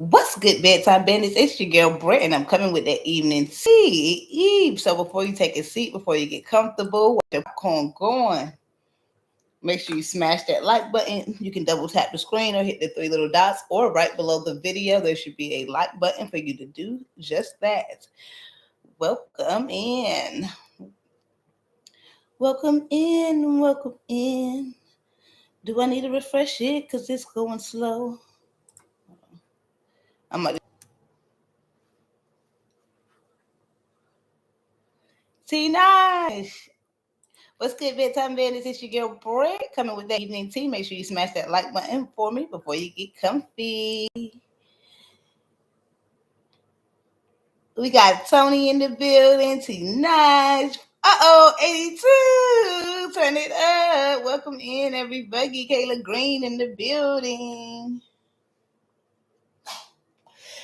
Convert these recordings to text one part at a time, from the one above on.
What's good, bedtime bandits? It's your girl Brett, and I'm coming with that evening tea. So before you take a seat, before you get comfortable, with your popcorn going, make sure you smash that like button. You can double tap the screen or hit the three little dots, or right below the video, there should be a like button for you to do just that. Welcome in. Welcome in. Welcome in. Do I need to refresh it? Because it's going slow. I'm like, T nice. What's good, bedtime bandits? It's your girl Brett coming with that evening tea. Make sure you smash that like button for me before you get comfy. We got Tony in the building. T nice. 82. Turn it up. Welcome in, everybody. Kayla Green in the building.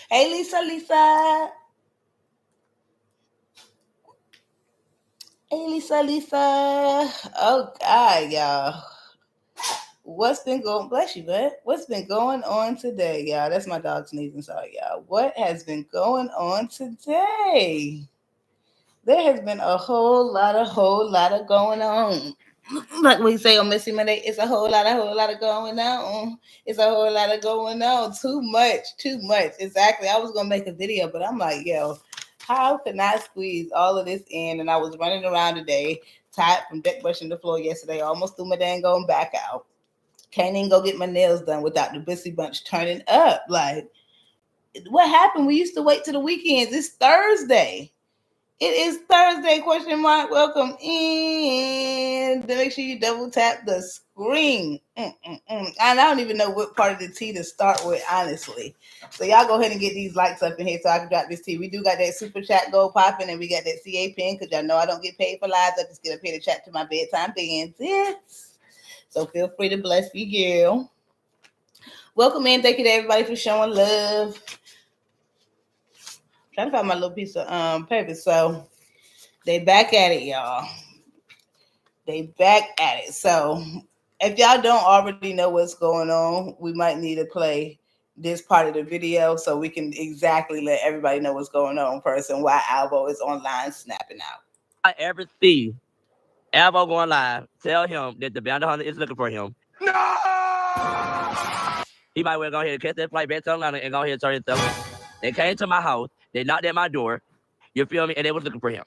Hey, Lisa. Hey, Lisa. Oh, God, y'all. What's been going? Bless you, bud. What's been going on today, y'all? That's my dog sneezing. Sorry, y'all. What has been going on today? There has been a whole lot of going on. Like we say on Missy Monday, it's a whole lot of going on. It's a whole lot of going on. Too much. Exactly. I was gonna make a video, but I'm like, yo, how can I squeeze all of this in? And I was running around today, tired from deck brushing the floor yesterday. Almost threw my dang going back out. Can't even go get my nails done without the Bussy Bunch turning up. Like, what happened? We used to wait till the weekends. It's Thursday. It is Thursday, question mark. Welcome in. Make sure you double tap the screen. And I don't even know what part of the tea to start with, honestly. So y'all go ahead and get these likes up in here so I can drop this tea. We do got that super chat go popping, and we got that CA pin because y'all know I don't get paid for lives. I just get up here to chat to my bedtime bandits. So feel free to bless you, girl. Welcome in. Thank you to everybody for showing love. I'm trying to find my little piece of paper. So they back at it, y'all. They back at it. So if y'all don't already know what's going on, we might need to play this part of the video so we can exactly let everybody know what's going on first and why Alvo is online snapping out. I ever see Alvo going live, tell him that the bounty hunter is looking for him. No! He might well go ahead and catch that flight back to Atlanta and go ahead and turn himself in. They came to my house. They knocked at my door. You feel me? And they was looking for him.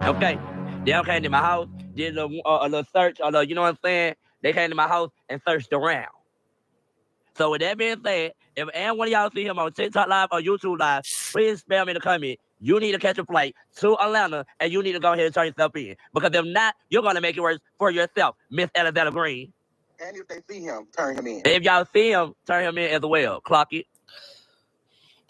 Okay? They came to my house, did a little search, you know what I'm saying? They came to my house and searched around. So with that being said, if any one of y'all see him on TikTok Live or YouTube Live, please spam me in the comment. You need to catch a flight to Atlanta, and you need to go ahead and turn yourself in. Because if not, you're going to make it worse for yourself, Miss Alexander Green. And if they see him, turn him in. And if y'all see him, turn him in as well. Clock it.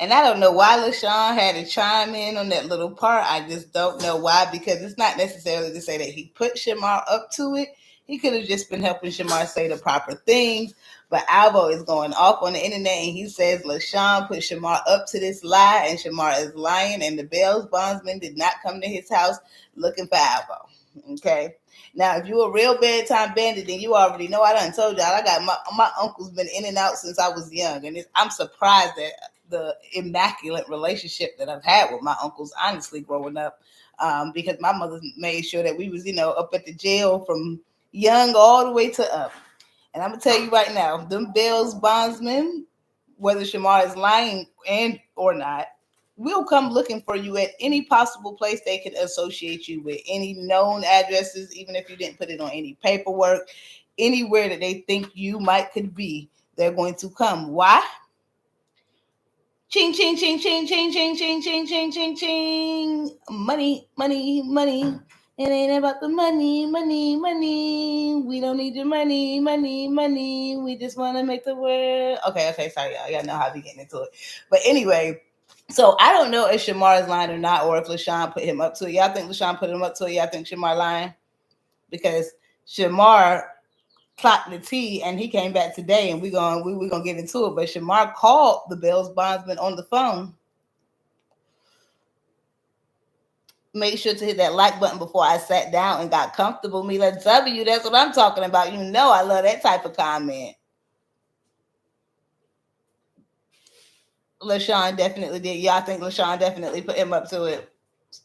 And I don't know why LaShawn had to chime in on that little part. I just don't know why, because it's not necessarily to say that he put Shamar up to it. He could have just been helping Shamar say the proper things. But Alvo is going off on the internet, and he says LaShawn put Shamar up to this lie, and Shamar is lying, and the Bells bondsman did not come to his house looking for Alvo. Okay? Now, if you're a real bedtime bandit, then you already know. I done told y'all, I got my uncle's been in and out since I was young, and I'm surprised that the immaculate relationship that I've had with my uncles, honestly, growing up, because my mother made sure that we was, up at the jail from young all the way to up. And I'm going to tell you right now, them Bells bondsmen, whether Shamar is lying or not, will come looking for you at any possible place they can associate you with, any known addresses, even if you didn't put it on any paperwork, anywhere that they think you could be, they're going to come. Why? Ching, ching, ching, ching, ching, ching, ching, ching, ching, ching, ching. Money. It ain't about the money. We don't need your money. We just want to make the world. Okay, sorry, y'all. Y'all know how to be getting into it. But anyway, so I don't know if Shamar is lying or not, or if LaShawn put him up to it. Y'all think LaShawn put him up to it? Y'all think Shamar lying? Because Shamar clocked the tea, and he came back today, and we're gonna get into it. But Shamar called the Bells bondsman on the phone. Make sure to hit that like button before I sat down and got comfortable. Mila W, that's what I'm talking about. You know I love that type of comment. LaShawn definitely did. Yeah, I think LaShawn definitely put him up to it.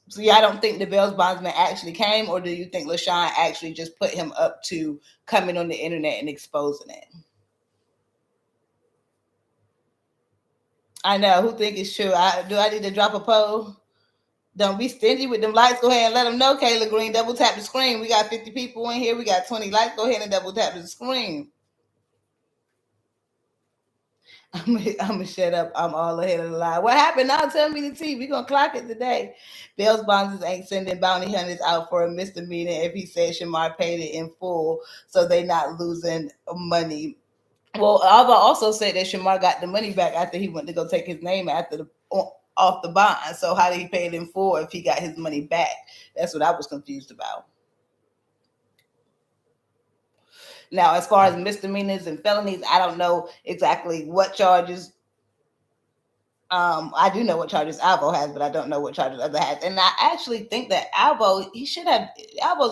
So y'all don't think the Bell's bondsman actually came, or do you think LaShawn actually just put him up to coming on the internet and exposing it? I know. Who think it's true? Do I need to drop a poll? Don't be stingy with them likes. Go ahead and let them know, Kayla Green. Double tap the screen. We got 50 people in here. We got 20 likes. Go ahead and double tap the screen. I'm gonna shut up. I'm all ahead of the line. What happened? Now tell me the tea. We gonna clock it today. Bell's bonds ain't sending bounty hunters out for a misdemeanor if he says Shamar paid it in full, so they not losing money. Well, Alva also said that Shamar got the money back after he went to go take his name after the off the bond. So how did he pay it in full if he got his money back? That's what I was confused about. Now, as far as misdemeanors and felonies, I don't know exactly what charges. I do know what charges Alvo has, but I don't know what charges other has. And I actually think that Alvo's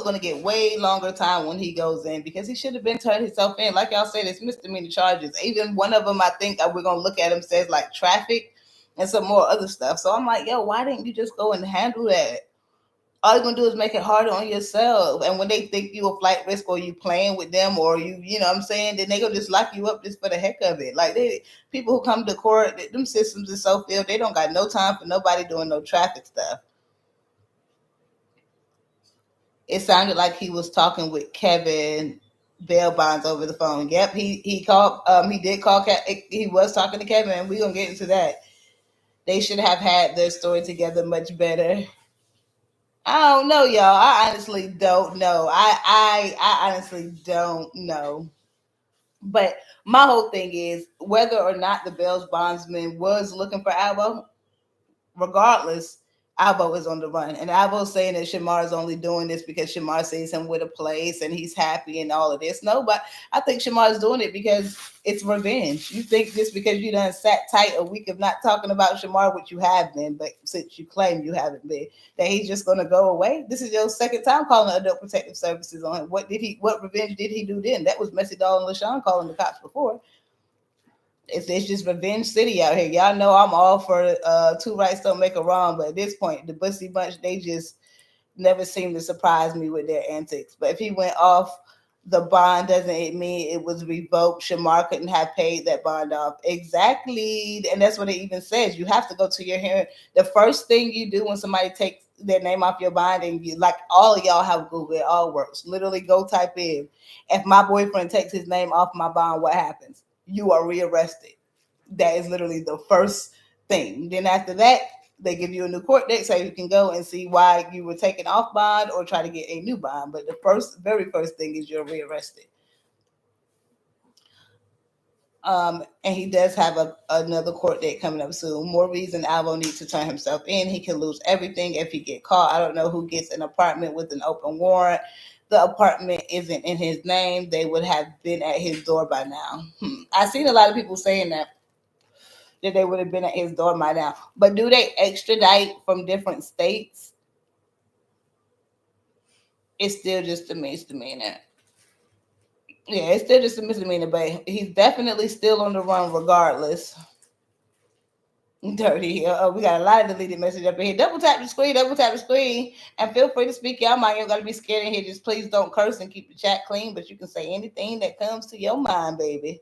going to get way longer time when he goes in, because he should have been turned himself in. Like y'all said, it's misdemeanor charges. Even one of them, I think we're going to look at him, says like traffic and some more other stuff. So I'm like, yo, why didn't you just go and handle that? All you're gonna do is make it harder on yourself. And when they think you a flight risk, or you playing with them, or you know what I'm saying, then they gonna just lock you up just for the heck of it. Like, people who come to court, them systems are so filled, they don't got no time for nobody doing no traffic stuff. It sounded like he was talking with Kevin bail bonds over the phone. Yep, he called. He did call. He was talking to Kevin, and we're gonna get into that. They should have had their story together much better. I don't know, y'all. I honestly don't know. I honestly don't know. But my whole thing is, whether or not the Bell's bondsman was looking for Alvo, regardless, Alvo is on the run. And Alvo's saying that Shamar is only doing this because Shamar sees him with a place and he's happy and all of this. No, but I think Shamar is doing it because it's revenge. You think just because you done sat tight a week of not talking about Shamar, which you have been, but since you claim you haven't been, that he's just going to go away? This is your second time calling Adult Protective Services on him. What revenge did he do then? That was Messy Doll and LaShawn calling the cops before. It's just revenge city out here. Y'all know I'm all for two rights don't make a wrong, but at this point, the Bussy Bunch, they just never seem to surprise me with their antics. But if he went off the bond, doesn't it mean it was revoked? Shamar couldn't have paid that bond off. Exactly. And that's what it even says. You have to go to your hearing. The first thing you do when somebody takes their name off your bond, and you, like, all of y'all have Google, it all works. Literally go type in, if my boyfriend takes his name off my bond, what happens? You are rearrested. That is literally the first thing. Then after that, they give you a new court date so you can go and see why you were taken off bond or try to get a new bond. But the very first thing is you're rearrested. And he does have another court date coming up soon. More reason Alvo needs to turn himself in. He can lose everything if he get caught. I don't know who gets an apartment with an open warrant. The apartment isn't in his name. They would have been at his door by now. I've seen a lot of people saying that they would have been at his door by now. But do they extradite from different states? It's still just a misdemeanor. Yeah, it's still just a misdemeanor, but he's definitely still on the run regardless. Dirty. We got a lot of deleted messages up in here. Double tap the screen, and feel free to speak. Y'all might ain't gotta be scared in here. Just please don't curse and keep the chat clean, but you can say anything that comes to your mind, baby.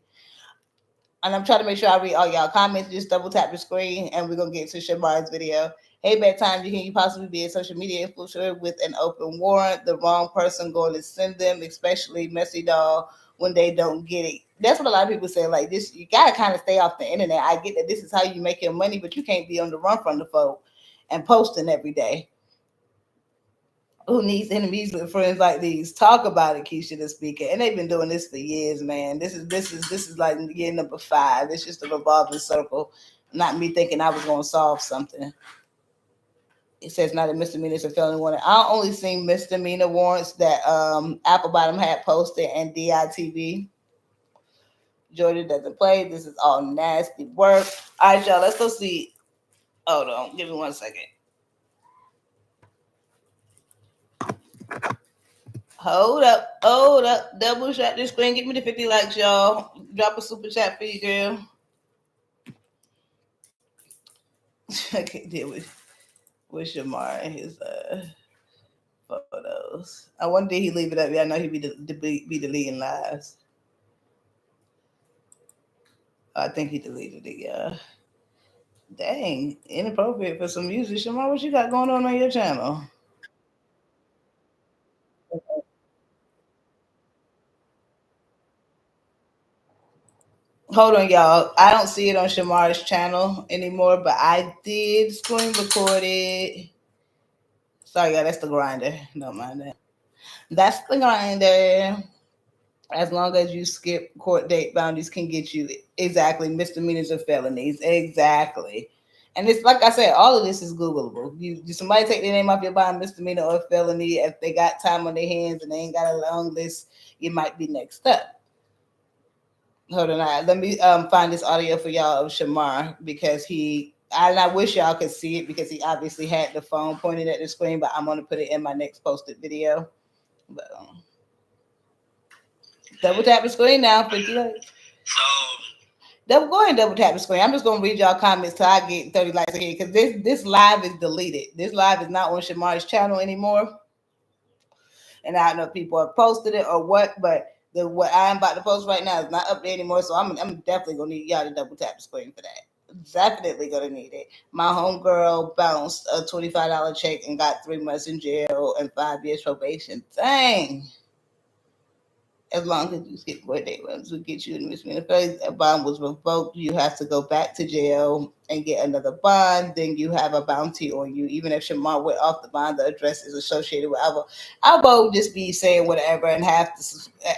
And I'm trying to make sure I read all y'all comments. Just double tap the screen, and we're gonna get to Shamar's video. Hey, bedtime, you possibly be a social media influencer with an open warrant? The wrong person going to send them, especially Messy Doll, when they don't get it. That's what a lot of people say. Like this, you gotta kind of stay off the internet. I get that this is how you make your money, but you can't be on the run from the folk and posting every day. Who needs enemies with friends like these? Talk about it, Keisha the speaker. And they've been doing this for years, man. This is like year number 5. It's just a revolving circle. Not me thinking I was gonna solve something. It says not a misdemeanor, it's a felony warrant. I only seen misdemeanor warrants that Apple Bottom had posted and DITV. Jordan doesn't play. This is all nasty work. All right, y'all, let's go see. Hold on, give me 1 second. Hold up. Double shot this screen. Give me the 50 likes, y'all. Drop a super chat for you, girl. Okay, deal with Shamar and his photos. I wonder did he leave it up? Yeah, I know he be deleting lives. I think he deleted it. Yeah. Dang, inappropriate for some music. Shamar, what you got going on your channel? Hold on, y'all. I don't see it on Shamar's channel anymore, but I did screen record it. Sorry, y'all, that's the grinder. Don't mind that. That's the grinder. As long as you skip court date boundaries can get you exactly misdemeanors or felonies. Exactly. And it's like I said, all of this is Googleable. You somebody take their name off your bond misdemeanor or felony. If they got time on their hands and they ain't got a long list, you might be next up. Hold on, let me find this audio for y'all of Shamar because and I wish y'all could see it because he obviously had the phone pointed at the screen, but I'm gonna put it in my next posted video. But double tap the screen now, 50 likes. So go ahead and double tap the screen. I'm just gonna read y'all comments till I get 30 likes again because this live is deleted. This live is not on Shamar's channel anymore. And I don't know if people have posted it or what, but what I'm about to post right now is not up there anymore. So I'm definitely gonna need y'all to double tap the screen for that. Definitely gonna need it. My homegirl bounced a $25 check and got 3 months in jail and 5 years probation. Dang. As long as you skip court date runs, will get you in misdemeanor. If a bond was revoked, you have to go back to jail and get another bond. Then you have a bounty on you. Even if Shamar went off the bond, the address is associated with Alvo. Alvo would just be saying whatever and have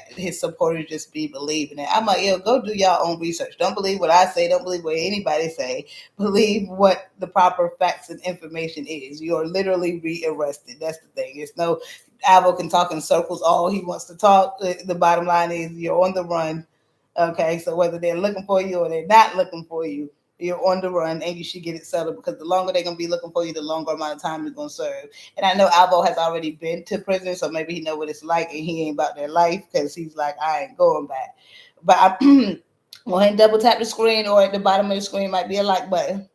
his supporters just be believing it. I'm like, yo, go do your own research. Don't believe what I say. Don't believe what anybody say. Believe what the proper facts and information is. You're literally rearrested. That's the thing. It's no Alvo can talk in circles all he wants to talk. The bottom line is you're on the run. Okay, so whether they're looking for you or they're not looking for you, you're on the run and you should get it settled because the longer they're going to be looking for you, the longer amount of time you're going to serve. And I know Alvo has already been to prison, so maybe he know what it's like and he ain't about their life because he's like, I ain't going back. But I go ahead and double tap the screen or at the bottom of the screen might be a like button.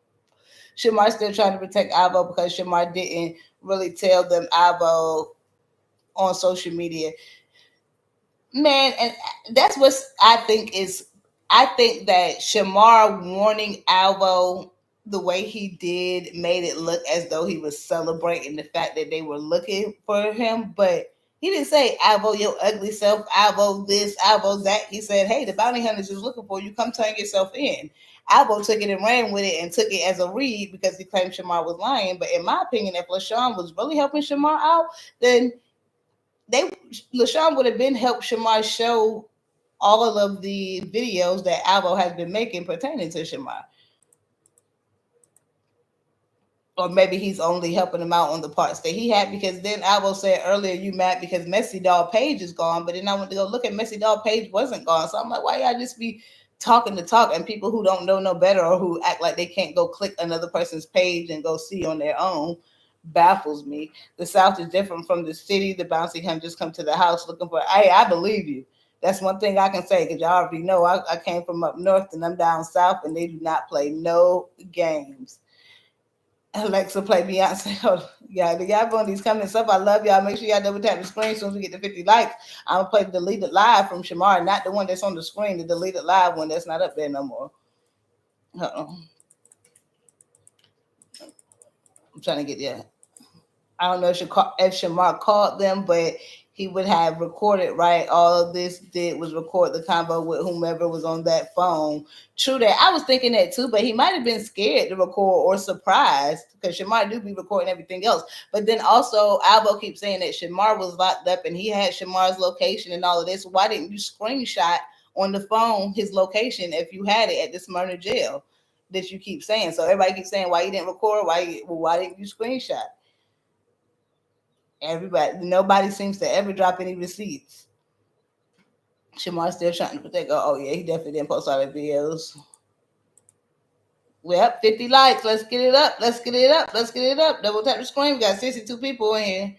Shamar still trying to protect Alvo because Shamar didn't really tell them Alvo on social media, man. And that's what I think is. I think that Shamar warning Alvo the way he did made it look as though he was celebrating the fact that they were looking for him, but he didn't say Alvo your ugly self, Alvo this, Alvo that. He said, hey, the bounty hunters is looking for you, come turn yourself in. Alvo took it and ran with it and took it as a read because he claimed Shamar was lying. But in my opinion, if LaShawn was really helping Shamar out, then LaShawn would have been helped Shamar show all of the videos that Alvo has been making pertaining to Shamar. Or maybe he's only helping him out on the parts that he had because then Alvo said earlier, you mad because Messy Dog Page is gone, but then I went to go look at Messy Dog Page wasn't gone. So I'm like, why y'all just be talking to talk? And people who don't know no better or who act like they can't go click another person's page and go see on their own baffles me. The South is different from the city. The bouncy hunters come to the house looking for, hey, I believe you. That's one thing I can say because y'all already know I came from up north and I'm down south and they do not play no games. Alexa, play Beyonce. Yeah, the y'all on these comments up. I love y'all. Make sure y'all double tap the screen as soon as we get to 50 likes. I'm gonna play the deleted live from Shamar, not the one that's on the screen, the deleted live one that's not up there no more. Uh-oh. I'm trying to get there. I don't know if Shamar called them, but he would have recorded, right? All of this did was record the convo with whomever was on that phone. True that. I was thinking that too, but he might have been scared to record or surprised because Shamar do be recording everything else. But then also, Alvo keeps saying that Shamar was locked up and he had Shamar's location and all of this. Why didn't you screenshot on the phone his location if you had it at the Smyrna jail that you keep saying? So everybody keeps saying why you didn't record, why didn't you screenshot? Nobody seems to ever drop any receipts. Shamar's still trying to protect. Oh yeah, he definitely didn't post all the videos. Well, 50 likes. Let's get it up. Let's get it up. Let's get it up. Double tap the screen. We got 62 people in here.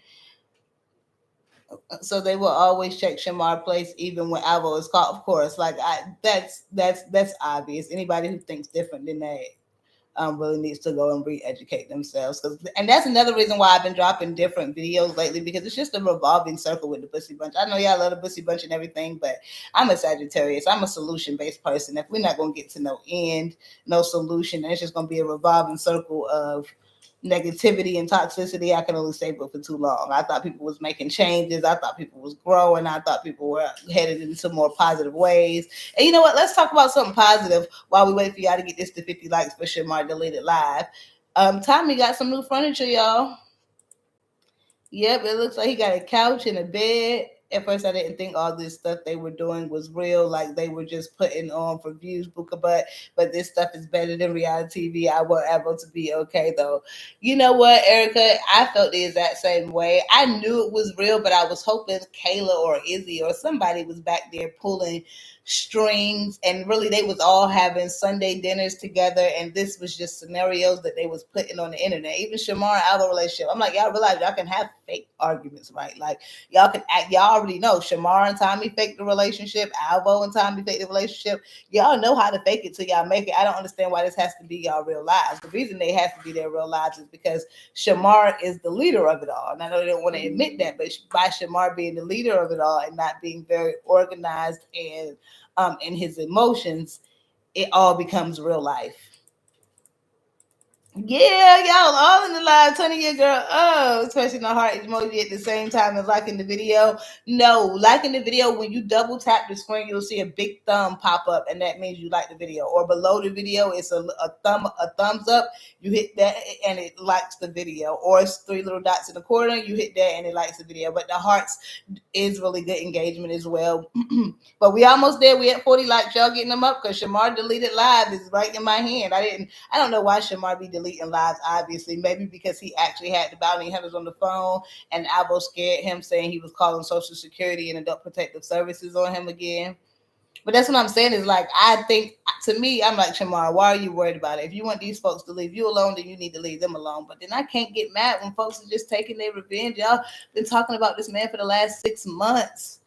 So they will always check Shamar place even when Alvo is caught. Of course, like that's obvious. Anybody who thinks different than that really needs to go and re-educate themselves. And that's another reason why I've been dropping different videos lately, because it's just a revolving circle with the Bussy Bunch. I know y'all love the Bussy Bunch and everything, but I'm a Sagittarius. I'm a solution-based person. If we're not going to get to no end, no solution, then it's just going to be a revolving circle of negativity and toxicity. I can only stay for too long. I thought people was making changes. I thought people was growing. I thought people were headed into more positive ways. And you know what? Let's talk about something positive while we wait for y'all to get this to 50 likes for Shamar Deleted Live. Tommy got some new furniture, y'all. Yep, it looks like he got a couch and a bed. At first, I didn't think all this stuff they were doing was real, like they were just putting on for views, but this stuff is better than reality TV. I want Alvo to be okay, though. You know what, Erica? I felt the exact same way. I knew it was real, but I was hoping Kayla or Izzy or somebody was back there pulling strings, and really they was all having Sunday dinners together, and this was just scenarios that they was putting on the internet. Even Shamar and Alvo relationship, I'm like, y'all realize y'all can have fake arguments, right? Like y'all can act, y'all already know Shamar and Tommy faked the relationship, Alvo and Tommy faked the relationship. Y'all know how to fake it till y'all make it. I don't understand why this has to be y'all real lives. The reason they have to be their real lives is because Shamar is the leader of it all. And I know they don't want to admit that, but by Shamar being the leader of it all and not being very organized and in his emotions, it all becomes real life. Yeah, y'all all in the live, turning your girl up, especially the heart emoji at the same time as liking the video. No, liking the video, when you double tap the screen, you'll see a big thumb pop up, and that means you like the video. Or below the video, it's a thumbs up. You hit that, and it likes the video. Or it's 3 little dots in the corner. You hit that, and it likes the video. But the hearts is really good engagement as well. But we almost there. We at 40 likes. Y'all getting them up because Shamar Deleted Live is right in my hand. I don't know why Shamar be deleting lives, obviously. Maybe because he actually had the bounty hunters on the phone and Alvo scared him, saying he was calling Social Security and Adult Protective Services on him again. But that's what I'm saying is, like, I think, to me, I'm like, Shamar, why are you worried about it? If you want these folks to leave you alone, then you need to leave them alone. But then I can't get mad when folks are just taking their revenge. Y'all been talking about this man for the last 6 months.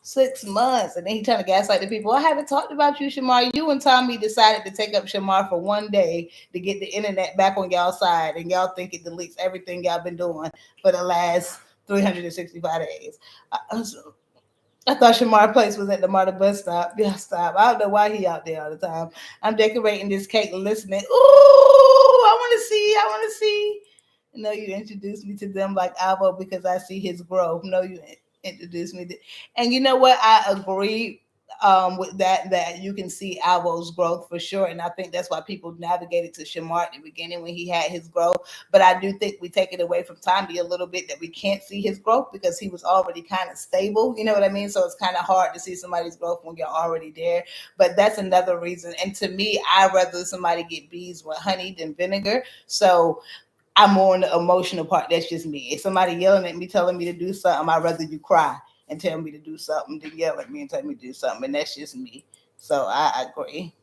6 months, and then he trying to gaslight the people. I haven't talked about you, Shamar. You and Tommy decided to take up Shamar for one day to get the internet back on y'all side, and y'all think it deletes everything y'all been doing for the last 365 days. I thought Shamar Place was at the MARTA bus stop. Yeah, stop. I don't know why he out there all the time. I'm decorating this cake and listening. Ooh, I want to see. No, you introduced me to them like Alvo because I see his growth. No, you introduced me to, and you know what? I agree with that you can see Alvo's growth for sure, and I think that's why people navigated to Shamar at the beginning when he had his growth. But I do think we take it away from Tommy a little bit that we can't see his growth because he was already kind of stable. You know what I mean? So it's kind of hard to see somebody's growth when you're already there. But that's another reason. And to me, I'd rather somebody get bees with honey than vinegar. So I'm more on the emotional part. That's just me. If somebody yelling at me, telling me to do something, I'd rather you cry and tell me to do something than yell at me and tell me to do something. And that's just me. So I agree.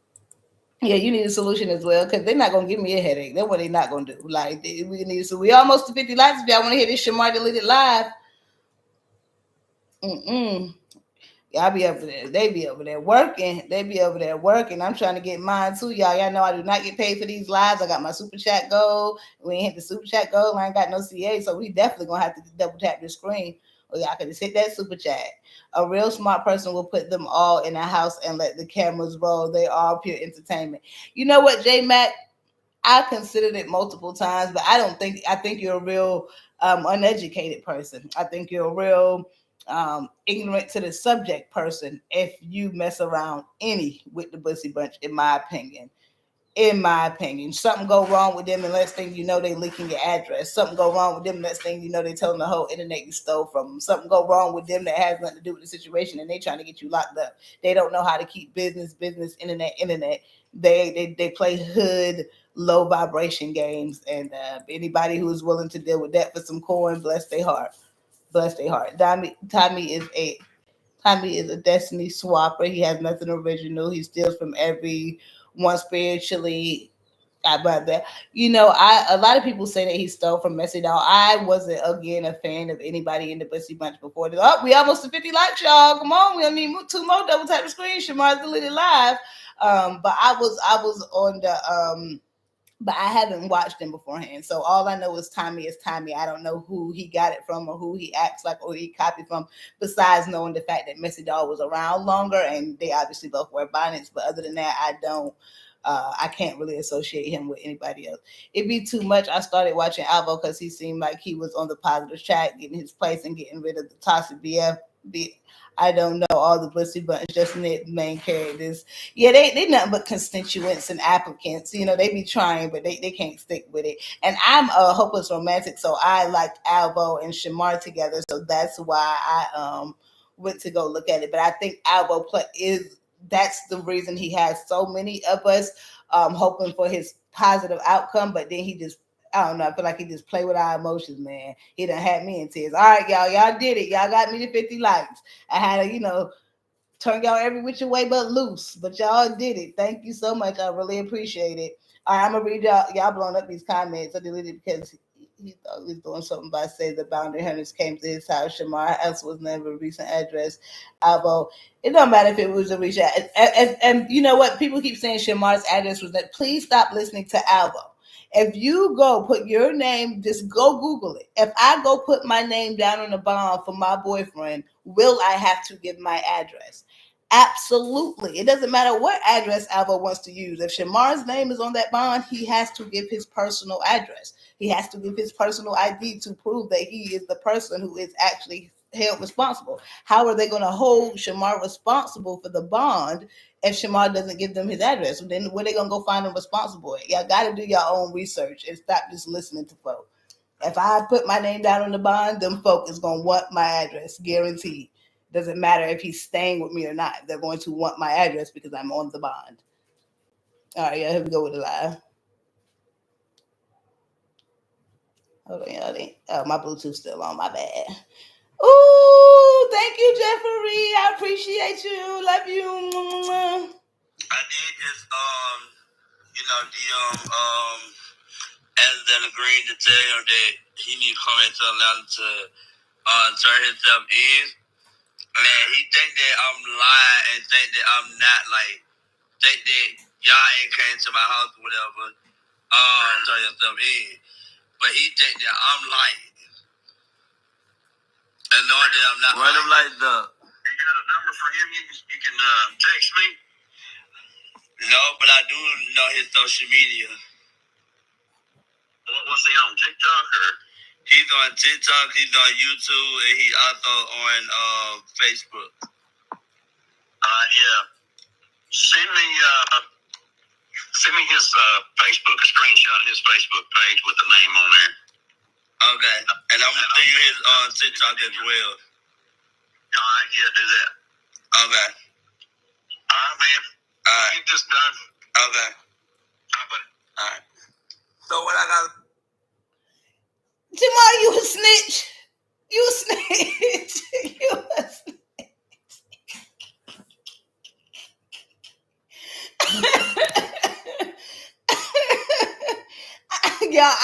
Yeah, you need a solution as well because they're not gonna give me a headache. That's what they're not gonna do. Like we need. So we almost to 50 likes. If y'all want to hear this Shamar Deleted Live, y'all be over there. They be over there working. I'm trying to get mine too, y'all. Y'all know I do not get paid for these lives. I got my super chat goal. We ain't hit the super chat goal. I ain't got no CA, so we definitely gonna have to double tap the screen. Or y'all can just hit that super chat. A real smart person will put them all in a house and let the cameras roll. They are pure entertainment. You know what, J Mac? I considered it multiple times, but I think you're a real uneducated person. I think you're a real ignorant to the subject person if you mess around any with the Bussy Bunch, in my opinion. Something go wrong with them, and next thing you know, they leaking your address. Something go wrong with them, next thing you know, they telling the whole internet you stole from them. Something go wrong with them that has nothing to do with the situation, and they trying to get you locked up. They don't know how to keep business, internet. They play hood, low vibration games, and anybody who is willing to deal with that for some coin, bless their heart. Tommy is a destiny swapper. He has nothing original. He steals from everyone spiritually. About that, a lot of people say that he stole from Messy Doll. I wasn't again a fan of anybody in the Bussy Bunch before. We almost to 50 likes, y'all. Come on, we need 2 more. Double tap the screen. Shamar's Deleted Live. But I was on the but I haven't watched him beforehand. So all I know is Tommy is Tommy. I don't know who he got it from or who he acts like or he copied from, besides knowing the fact that Missy Doll was around longer and they obviously both wear bonnets. But other than that, I don't. I can't really associate him with anybody else. It'd be too much. I started watching Alvo because he seemed like he was on the positive track, getting his place and getting rid of the toxic BF. I don't know all the Blissy buttons, just main characters. Yeah, they nothing but constituents and applicants. You know, they be trying, but they can't stick with it. And I'm a hopeless romantic, so I liked Alvo and Shamar together, so that's why I went to go look at it. But I think Alvo is that's the reason he has so many of us hoping for his positive outcome, but then he just I don't know. I feel like he just play with our emotions, man. He done had me in tears. All right, y'all. Y'all did it. Y'all got me to 50 likes. I had to, turn y'all every which way but loose. But y'all did it. Thank you so much. I really appreciate it. All right, I'm gonna read y'all blowing up these comments. I deleted because he thought he was doing something by saying the bounty hunters came to his house. Shamar house was never a recent address. Alvo. It don't matter if it was a recent. And you know what? People keep saying Shamar's address was that. Please stop listening to Alvo. If you go put your name, just go Google it. If I go put my name down on the bond for my boyfriend, will I have to give my address? Absolutely. It doesn't matter what address Alvo wants to use. If Shamar's name is on that bond, he has to give his personal address. He has to give his personal ID to prove that he is the person who is actually held responsible. How are they going to hold Shamar responsible for the bond if Shamar doesn't give them his address? Then where they going to go find him responsible at? Y'all got to do your own research and stop just listening to folk. If I put my name down on the bond, them folk is going to want my address, guaranteed. Doesn't matter if he's staying with me or not. They're going to want my address because I'm on the bond. All right, yeah, here we go with the live. Hold on, y'all. Oh, my Bluetooth's still on. My bad. Ooh, thank you, Jeffrey. I appreciate you. Love you. I did just as then agreed to tell him that he need to come into Atlanta to turn himself in. And he think that I'm lying and think that I'm not think that y'all ain't came to my house or whatever, turn yourself in. But he think that I'm lying. And knowing that I'm not lying. Run him like the. You got a number for him you can text me? No, but I do know his social media. What's he on, TikTok or? He's on TikTok, he's on YouTube, and he also on Facebook. Yeah. Send me his Facebook, a screenshot of his Facebook page with the name on there. Okay. And I'm gonna send you his TikTok as well. All right, yeah, do that. Okay. All right, man. All right. Get this done. Okay. All right, buddy. All right. So what I got? Jamal, you a snitch. You a snitch. You a snitch. Yeah,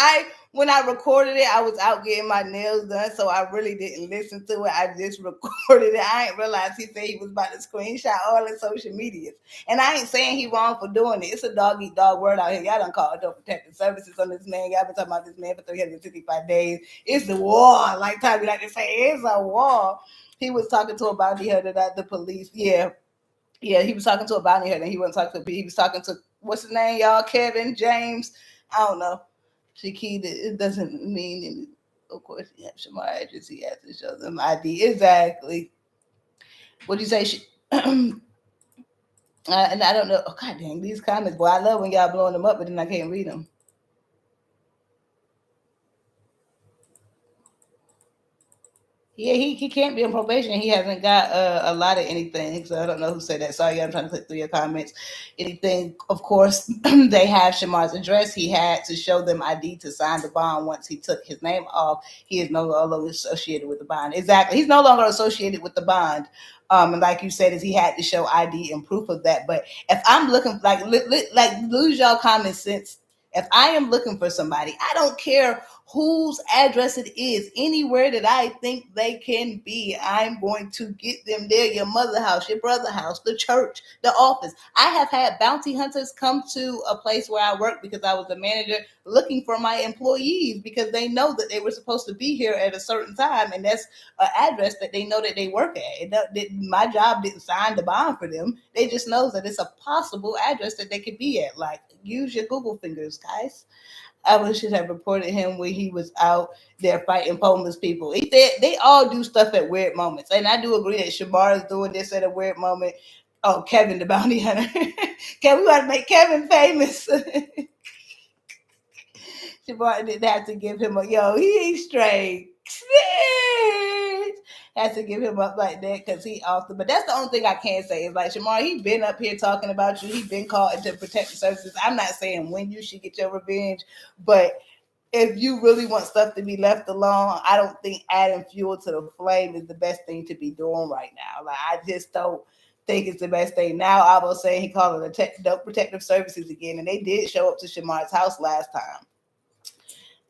when I recorded it, I was out getting my nails done, so I really didn't listen to it. I just recorded it. I ain't realized he said he was about to screenshot all his social medias. And I ain't saying he wrong for doing it. It's a dog eat dog word out here. Y'all done called Adult Protective Services on this man. Y'all been talking about this man for 365 days. It's the war. Like Tommy like to say, it's a war. He was talking to a bounty hunter that the police, yeah, he was talking to a bounty hunter. He wasn't talking to, he was talking to, what's his name, y'all? Kevin, James, I don't know. She keyed it. It doesn't mean any. Of course, he has Shamar address. He has to show them ID. Exactly. What'd you say? And I don't know. Oh, God dang, these comments. Boy, I love when y'all blowing them up, but then I can't read them. Yeah, he can't be on probation. He hasn't got a lot of anything. So I don't know who said that. Sorry, I'm trying to click through your comments. Anything, of course, they have Shamar's address. He had to show them ID to sign the bond once he took his name off. He is no longer associated with the bond. Exactly. He's no longer associated with the bond. And like you said, is he had to show ID and proof of that. But if I'm looking, lose y'all common sense. If I am looking for somebody, I don't care whose address it is. Anywhere that I think they can be, I'm going to get them there. Your mother house, your brother house, the church, the office. I have had bounty hunters come to a place where I work because I was a manager looking for my employees because they know that they were supposed to be here at a certain time, and that's an address that they know that they work at. My job didn't sign the bond for them. They just know that it's a possible address that they could be at. Like, use your Google fingers, guys. I should have reported him when he was out there fighting homeless people. They all do stuff at weird moments. And I do agree that Shamar is doing this at a weird moment. Oh, Kevin the bounty hunter. Kevin, we got to make Kevin famous. Shamar didn't have to give him he ain't straight. Has to give him up like that because he off the. But that's the only thing I can say is like Shamar, he been up here talking about you. He been called into protective services. I'm not saying when you should get your revenge, but if you really want stuff to be left alone, I don't think adding fuel to the flame is the best thing to be doing right now. Like I just don't think it's the best thing. Now I will say he called it protective services again, and they did show up to Shamar's house last time.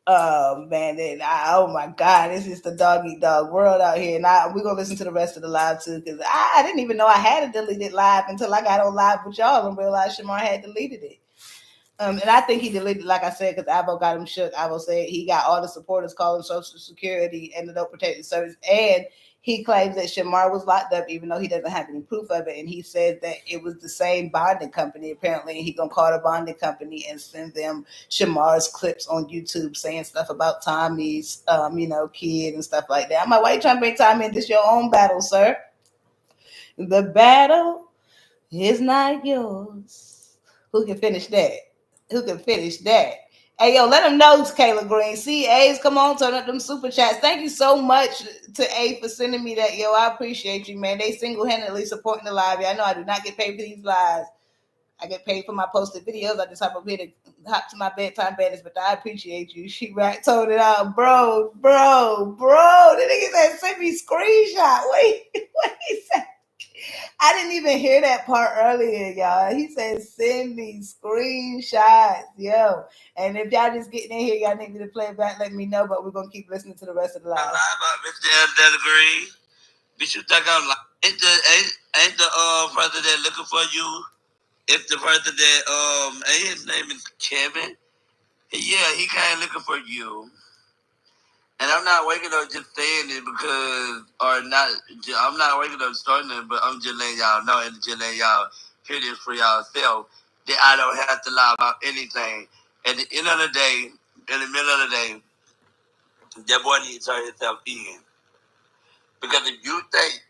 Man, oh my God, this is the dog eat dog world out here. And we're gonna listen to the rest of the live too, because I didn't even know I had a deleted live until I got on live with y'all and realized Shamar had deleted it. And I think he deleted, like I said, because Alvo got him shook. Alvo said he got all the supporters calling Social Security and the Adult Protective Service, and he claims that Shamar was locked up, even though he doesn't have any proof of it. And he said that it was the same bonding company, apparently. And he's going to call the bonding company and send them Shamar's clips on YouTube saying stuff about Tommy's, kid and stuff like that. I'm like, why are you trying to bring Tommy in? This your own battle, sir. The battle is not yours. Who can finish that? Who can finish that? Hey, yo, let them know, Kayla Green. See, A's, come on, turn up them super chats. Thank you so much to A for sending me that, yo. I appreciate you, man. They single-handedly supporting the live. I know I do not get paid for these lives. I get paid for my posted videos. I just hop up here to hop to my bedtime badness, but I appreciate you. She told it out. Bro. The nigga said, send me screenshot. Wait, what he said? I didn't even hear that part earlier, y'all. He said, send me screenshots, yo. And if y'all just getting in here, y'all need me to play it back, let me know, but we're going to keep listening to the rest of the live. Mr. Green. Bitch, you think I'm like, ain't the president looking for you? If the president, his name is Kevin, yeah, he kind of looking for you. And I'm not waking up just saying it I'm not waking up starting it, but I'm just letting y'all know and just letting y'all hear this for y'allself that I don't have to lie about anything. At the end of the day, in the middle of the day, that boy needs to turn himself in. Because if you think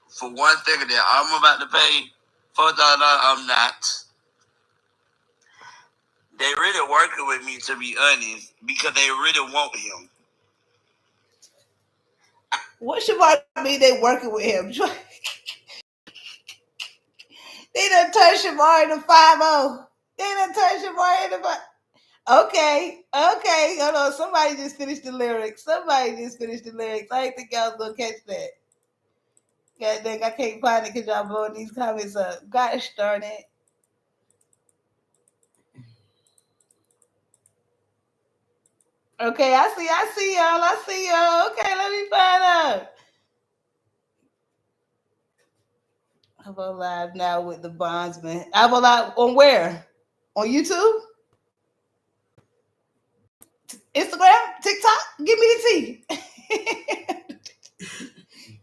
for 1 second that I'm about to pay $4,000, I'm not. They really working with me, to be honest, because they really want him. What should I mean they working with him? They done turned Shamar into 5-0. They done turned Shamar into 5. Okay. Hold on. Somebody just finished the lyrics. I didn't think y'all was going to catch that. God dang, I can't find it because y'all blowing these comments up. Gosh darn it. Okay, I see y'all. Okay, let me find out. I'm on live now with the bondsman. I'm on live on where? On YouTube? Instagram? TikTok? Give me the tea.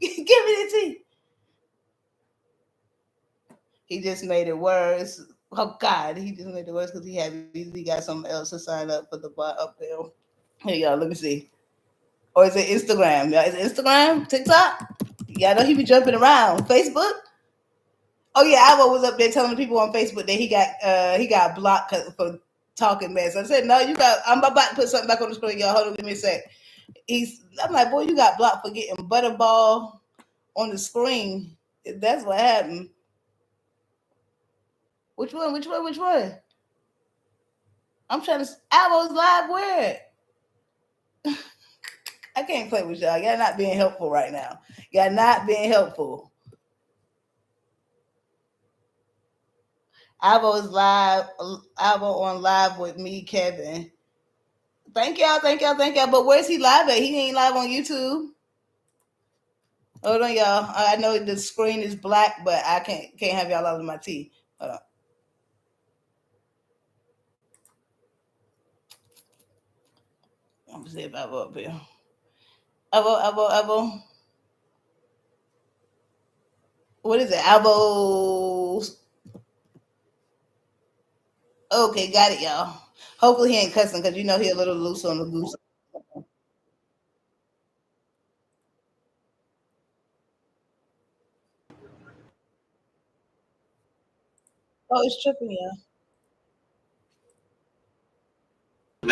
Give me the tea. He just made it worse. Oh God, he just made it worse because he got someone else to sign up for the bot up there. Here y'all, let me see. Or is it Instagram? Y'all, is it Instagram? TikTok? Yeah, I know he be jumping around. Facebook? Oh yeah, Alvo was up there telling the people on Facebook that he got blocked for talking mess. I said, no, I'm about to put something back on the screen, y'all. Hold on, give me a sec. I'm like, boy, you got blocked for getting butterball on the screen. That's what happened. Which one? I'm trying to. Alvo's live where? I can't play with y'all. Y'all not being helpful right now. Y'all not being helpful. Alvo is live. Alvo on live with me, Kevin. Thank y'all. But where's he live at? He ain't live on YouTube. Hold on, y'all. I know the screen is black, but I can't have y'all all in my tea. Hold on. I'm gonna see if Alvo up here. Alvo. What is it? Alvo. Okay, got it, y'all. Hopefully he ain't cussing because you know he a little loose on the goose. Oh, it's tripping, y'all.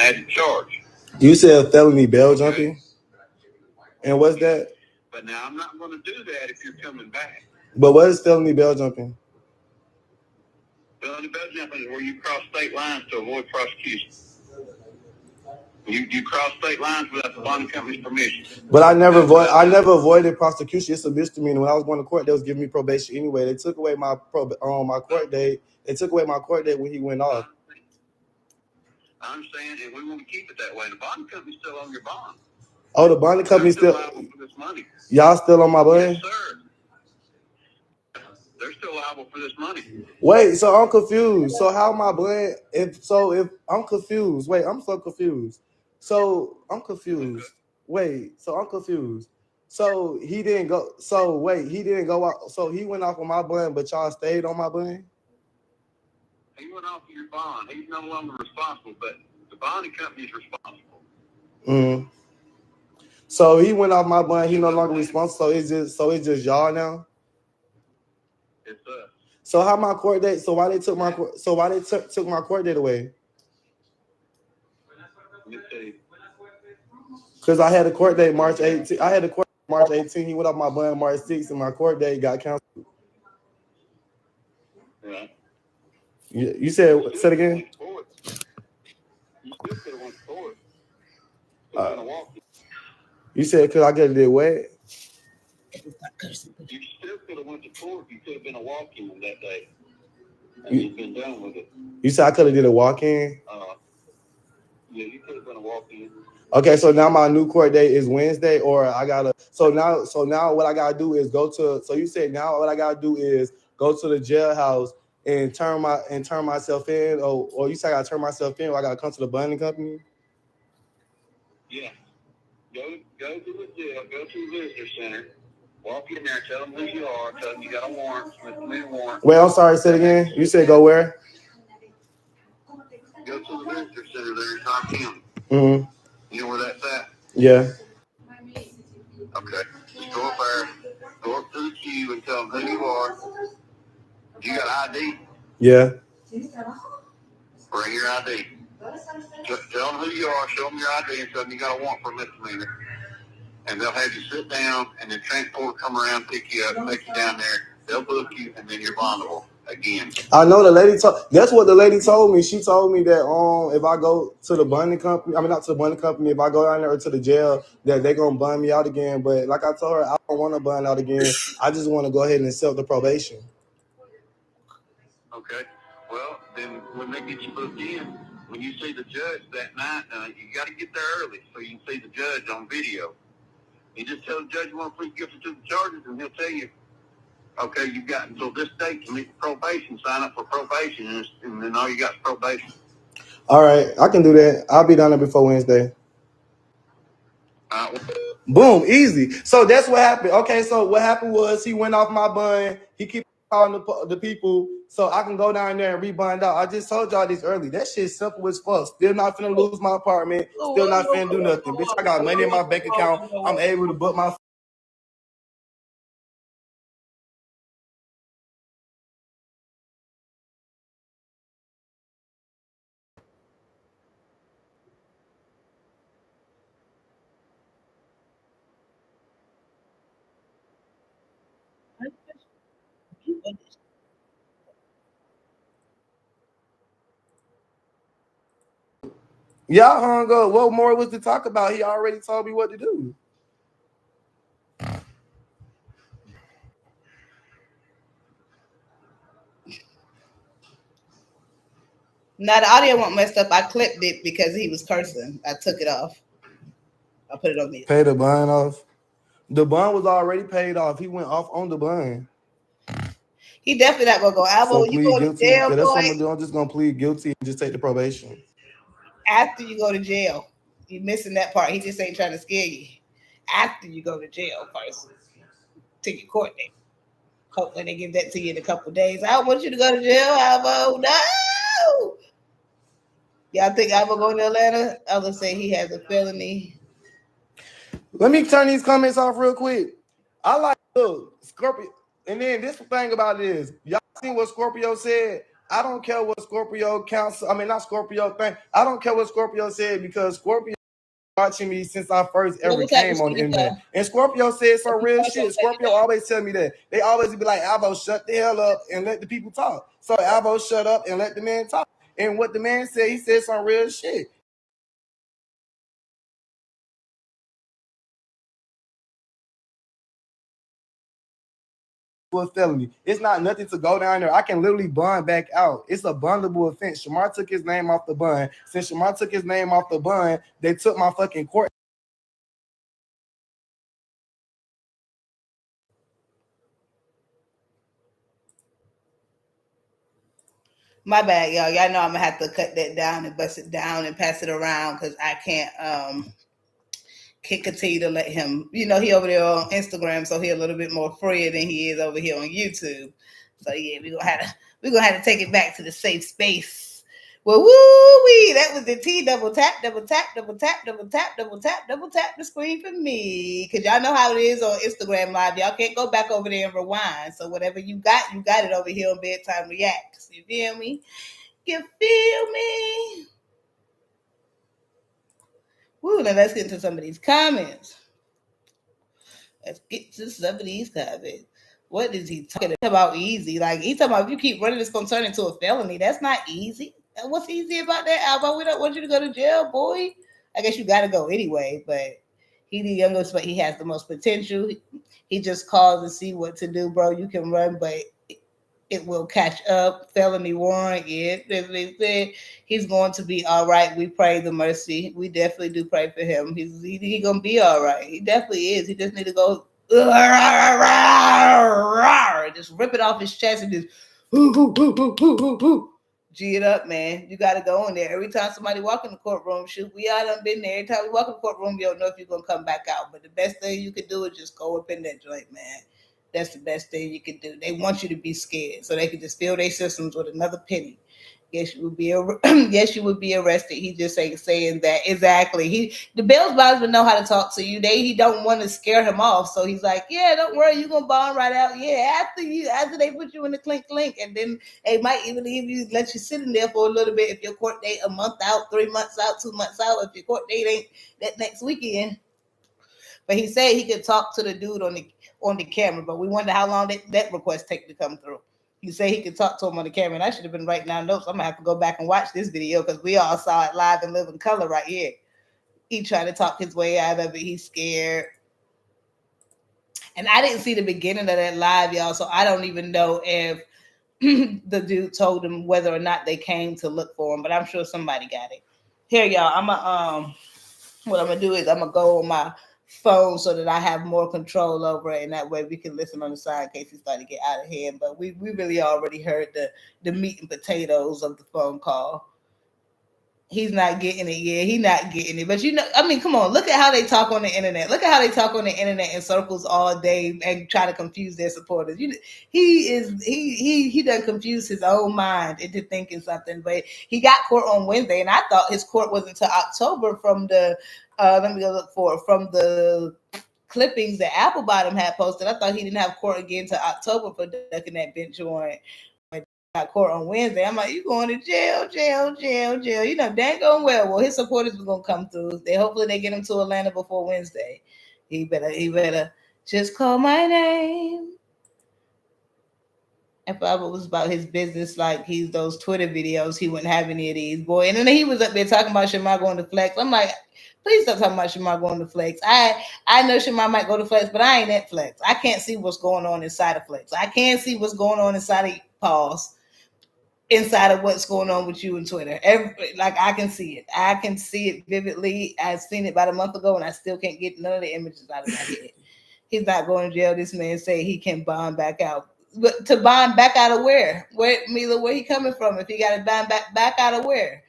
Added charge. You said felony bail jumping? And what's that? But now I'm not going to do that if you're coming back. But what is felony bail jumping? Felony bail jumping is where you cross state lines to avoid prosecution. You cross state lines without the bonding company's permission. But I never avoided prosecution. It's a misdemeanor. When I was going to court, they was giving me probation anyway. They took away my my court date. They took away my court date when he went off. I understand, and we want to keep it that way. The bonding company's still on your bond. Oh, the bonding company still liable for this money. Y'all still on my bond? Yes, sir. They're still liable for this money. Wait, so I'm confused. So how my bond? If I'm confused. Wait, I'm so confused. So I'm confused. Okay. Wait, so I'm confused. So he didn't go. So wait, he didn't go out. So he went off on my bond, but y'all stayed on my bond. He went off of your bond. He's no longer responsible, but the bonding company is responsible. Mm. So he went off my bond. He no longer responsible. So it's just y'all now. It's us. So how my court date? So why they took my took my court date away? Let me see. Because I had a court date March 18th. I had a court date March 18th. He went off my bond March 6th, and my court date got canceled. Right. You said say it again. You still could have went to court. You said because I could have did what? You still could have went to court. You could have been a walk-in that day, and you've been done with it. You said I could have did a walk-in. Yeah, you could have been a walk-in. Okay, so now my new court date is Wednesday, or I gotta. So now what I gotta do is go to. So you said now what I gotta do is go to the jailhouse and turn myself in, or you said I gotta turn myself in, or I gotta come to the bonding company. Yeah, go to the jail. Go to the visitor center. Walk in there. Tell them who you are. Tell them you got a warrant. Misdemeanor warrant. Wait, I'm sorry. Say it again. You said go where? Go to the visitor center there in Cobb County. Mm-hmm. You know where that's at? Yeah. Okay. Just go up there. Go up to the queue and tell them who you are. You got ID? Yeah. Bring your ID. Just tell them who you are, show them your ID, and tell them you got a warrant for misdemeanor. And they'll have you sit down, and then transport will come around, pick you up, take you down there. They'll book you, and then you're bondable again. I know the lady that's what the lady told me. She told me that if I go to the bonding company, not to the bonding company, if I go down there or to the jail, that they're gonna bond me out again. But like I told her, I don't want to bond out again. I just want to go ahead and accept the probation. Okay. Well, then when they get you booked in, when you see the judge that night, you got to get there early so you can see the judge on video. You just tell the judge you want to plead guilty to the charges, and he'll tell you, okay, you've got until this date to meet probation, sign up for probation, and then all you got is probation. All right, I can do that. I'll be down there before Wednesday. Boom, easy. So that's what happened. Okay, so what happened was he went off my bond. He keep calling the people so I can go down there and rebond out. I just told y'all this early. That shit's simple as fuck. Still not finna lose my apartment. Still not finna do nothing. Bitch, I got money in my bank account. I'm able to book my Y'all hung up. What more was to talk about? He already told me what to do. Now the audio won't messed up. I clipped it because he was cursing. I took it off. I put it on mute. Pay the bond off. The bond was already paid off. He went off on the bond. He definitely not gonna go. Alvo, So you plead go to guilty. jail, Yeah, that's what I'm boy. gonna do. I'm just gonna plead guilty and just take the probation. After you go to jail, you missing that part. He just ain't trying to scare you. After you go to jail first, take your court date. Hopefully they give that to you in a couple days. I don't want you to go to jail, Alvo. No. Y'all think Alvo going to Atlanta? I would say he has a felony. Let me turn these comments off real quick. I like Scorpio. And then this thing about it is, y'all seen what Scorpio said? I don't care what Scorpio counsel. I mean, not Scorpio thing. I don't care what Scorpio said because Scorpio watching me since I first ever came on the internet. And Scorpio said some real shit. Scorpio always tell me that. They always be like, Alvo, shut the hell up and let the people talk. So Alvo shut up and let the man talk. And what the man said, he said some real shit. A felony. It's not nothing to go down there. I can literally bond back out. It's a bondable offense. Shamar took his name off the bond. Since Shamar took his name off the bond, they took my fucking court. My bad, y'all. Y'all know I'm gonna have to cut that down and bust it down and pass it around because I can't continue to let him. You know, he over there on Instagram, so he a little bit more freer than he is over here on YouTube. So yeah, we're gonna have to take it back to the safe space. Well, woo wee, that was the T double tap, double tap, double tap, double tap, double tap, double tap the screen for me. Cause y'all know how it is on Instagram Live. Y'all can't go back over there and rewind. So whatever you got it over here on Bedtime Reacts. You feel me? You feel me? Woo, now let's get into some of these comments. Let's get to some of these comments. What is he talking about easy? Like, he's talking about if you keep running, it's going to turn into a felony. That's not easy. What's easy about that, Alvo? We don't want you to go to jail, boy. I guess you got to go anyway, but he's the youngest, but he has the most potential. He just calls to see what to do, bro. You can run, but it will catch up. Felony warrant, yeah. They said he's going to be all right. We pray the mercy. We definitely do pray for him. He's gonna be all right. He definitely is. He just need to go just rip it off his chest and just G it up, man. You gotta go in there. Every time somebody walk in the courtroom, shoot, we all done been there. Every time we walk in the courtroom, you don't know if you're gonna come back out. But the best thing you can do is just go up in that joint, man. That's the best thing you can do. They want you to be scared so they can just fill their systems with another penny. Yes, you would be. Yes, you would be arrested. He just ain't saying that exactly. The bail bondsman know how to talk to you. He don't want to scare him off, so he's like, "Yeah, don't worry, you gonna bond right out. Yeah, after they put you in the clink, and then they might even let you sit in there for a little bit if your court date a month out, 3 months out, 2 months out. If your court date ain't that next weekend." But he said he could talk to the dude on the camera, but we wonder how long that request take to come through. He said he could talk to him on the camera, and I should have been writing down notes. I'm gonna have to go back and watch this video because we all saw it live and live in color right here. He tried to talk his way out of it. He's scared. And I didn't see the beginning of that live, y'all, so I don't even know if the dude told him whether or not they came to look for him, but I'm sure somebody got it. Here, y'all, what I'm gonna do is I'm gonna go on my phone so that I have more control over it, and that way we can listen on the side in case he started to get out of hand. But we really already heard the meat and potatoes of the phone call. He's not getting it. Yeah, he's not getting it. But come on, look at how they talk on the internet. Look at how they talk on the internet in circles all day and try to confuse their supporters. He done confused his own mind into thinking something. But he got court on Wednesday, and I thought his court was until October from the let me go look for it, from the clippings that Applebottom had posted. I thought he didn't have court again until October for ducking that bench warrant. Got court on Wednesday. I'm like, you going to jail. You know, dang going well, his supporters were gonna come through. Hopefully they get him to Atlanta before Wednesday. He better just call my name. If I was about his business, like he's those Twitter videos, he wouldn't have any of these, boy. And then he was up there talking about Shamar going to flex. I'm like, please stop talking about Shamar going to flex. I know Shamar might go to flex, but I ain't at flex. I can't see what's going on inside of flex. I can't see what's going on inside of pause. inside of what's going on with you and Twitter. Like I can see it. I can see it vividly. I've seen it about a month ago and I still can't get none of the images out of my head. He's not going to jail. This man say he can bond back out. But to bond back out of where? Mila, where he coming from? If he got to bond back out of where?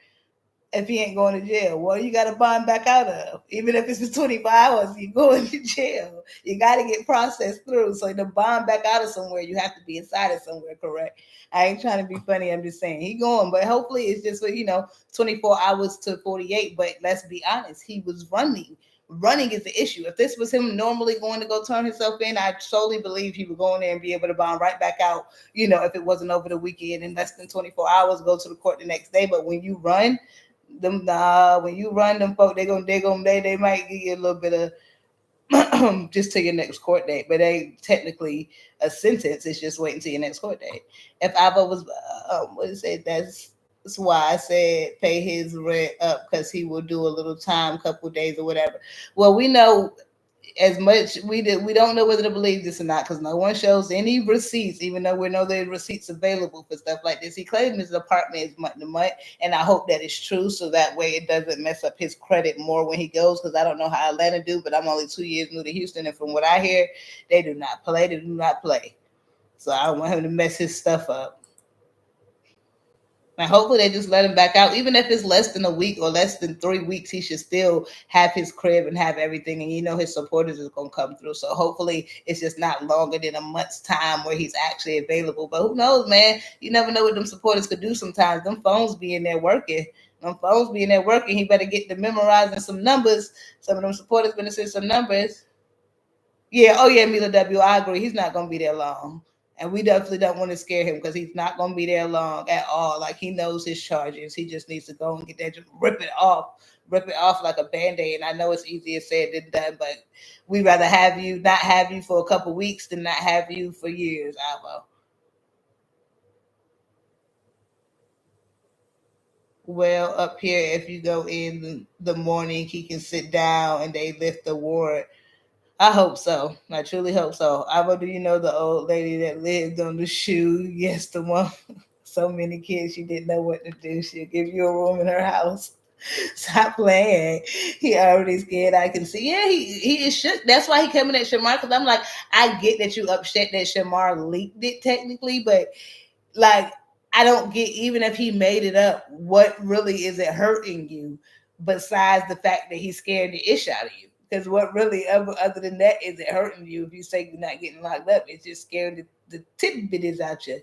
If he ain't going to jail, well, you got to bond back out of. Even if it's for 24 hours, you going to jail. You got to get processed through. So to bond back out of somewhere, you have to be inside of somewhere, correct? I ain't trying to be funny. I'm just saying he going, but hopefully it's just for 24 hours to 48. But let's be honest, he was running. Running is the issue. If this was him normally going to go turn himself in, I solely believe he would go in there and be able to bond right back out. If it wasn't over the weekend in less than 24 hours, go to the court the next day. But when you run them, when you run them folk, they might give you a little bit of just to your next court date, but they technically a sentence. It's just waiting till your next court date. If Alvo was, what is it? That's why I said pay his rent up because he will do a little time, couple days or whatever. Well, we know as much we don't know whether to believe this or not because no one shows any receipts, even though we know there's receipts available for stuff like this. He claimed his apartment is month to month, and I hope that is true so that way it doesn't mess up his credit more when he goes, because I don't know how Atlanta do, but I'm only 2 years new to Houston, and from what I hear, they do not play. So I don't want him to mess his stuff up. And hopefully they just let him back out. Even if it's less than a week or less than 3 weeks, he should still have his crib and have everything. And his supporters is going to come through. So hopefully it's just not longer than a month's time where he's actually available. But who knows, man? You never know what them supporters could do sometimes. Them phones be in there working. He better get to memorizing some numbers. Some of them supporters better send some numbers. Yeah, oh yeah, Mila W. I agree. He's not going to be there long. And we definitely don't want to scare him because he's not going to be there long at all. Like, he knows his charges. He just needs to go and get that, just rip it off like a Band-Aid. And I know it's easier said than done, but we'd rather not have you for a couple weeks than not have you for years, Alvo. Well, up here, if you go in the morning, he can sit down and they lift the warrant. I hope so. I truly hope so. Alvo, do you know the old lady that lived on the shoe? Yes, the one. So many kids, she didn't know what to do. She'll give you a room in her house. Stop playing. He already scared. I can see. Yeah, he is shook. That's why he coming at Shamar, because I'm like, I get that you upset that Shamar leaked it technically, but like, I don't get, even if he made it up, what really is it hurting you besides the fact that he scared the ish out of you? Because what really, other than that, is it hurting you if you say you're not getting locked up? It's just scaring the tidbits out you.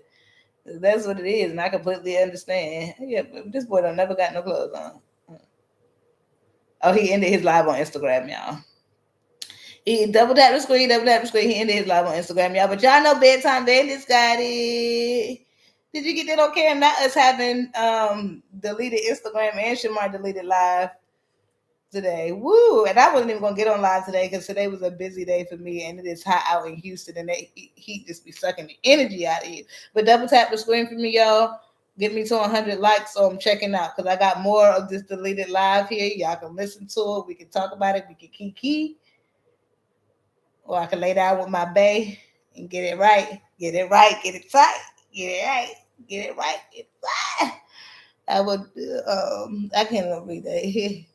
That's what it is, and I completely understand. Yeah, but this boy don't never got no clothes on. Oh, he ended his live on Instagram, y'all. He double tap the screen. He ended his live on Instagram, y'all. But y'all know Bedtime Bandits got it. Did you get that on camera? Not us having deleted Instagram and Shamar deleted live today. Woo! And I wasn't even gonna get on live today because today was a busy day for me, and it is hot out in Houston, and that heat just be sucking the energy out of you. But double tap the screen for me, y'all. Get me to 100 likes, so I'm checking out because I got more of this deleted live here. Y'all can listen to it. We can talk about it. We can kiki, or I can lay down with my bae and get it right. Get it right. Get it tight. Get it right. Get it right. Get it right. I would. I can't read that here.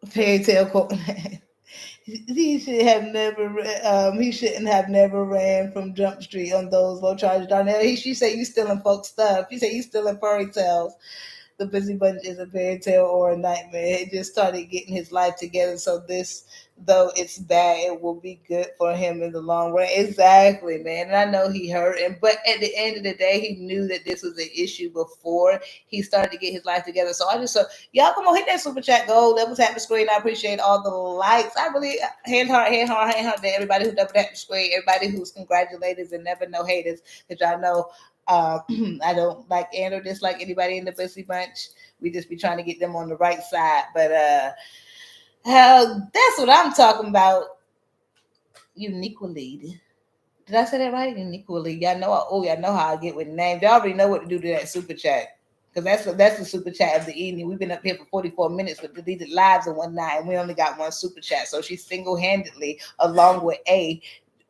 Fairy tale quote. He should have never. He shouldn't have never ran from Jump Street on those low charges. Darnell. She said you stealing folks' stuff. He said you stealing fairy tales. The Busy Bunch is a fairy tale or a nightmare. He just started getting his life together. So this, though it's bad, it will be good for him in the long run. Exactly, man. And I know he hurt him, but at the end of the day, he knew that this was an issue before he started to get his life together. So I just so y'all come on, hit that super chat goal, double tap the screen. I appreciate all the likes. I really hand heart to everybody who double tap the screen, everybody who's congratulators and never no haters, because y'all know. I don't like and or dislike anybody in the Busy Bunch. We just be trying to get them on the right side. But that's what I'm talking about. Uniquely. Did I say that right? Uniquely. Y'all know how I get with names. Y'all already know what to do to that super chat. Because that's the super chat of the evening. We've been up here for 44 minutes with deleted lives in one night, and we only got one super chat. So she single-handedly, along with A,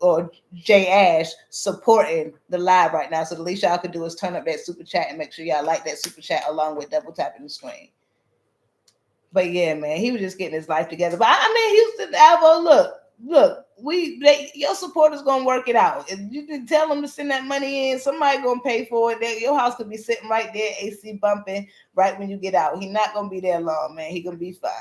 or J Ash supporting the live right now. So the least y'all could do is turn up that super chat and make sure y'all like that super chat along with double tapping the screen. But yeah, man, he was just getting his life together. But I mean, Houston, Alvo, look, your supporters gonna work it out. If you can tell them to send that money in, somebody gonna pay for it. Your house could be sitting right there, AC bumping right when you get out. He not gonna be there long, man. He gonna be fine.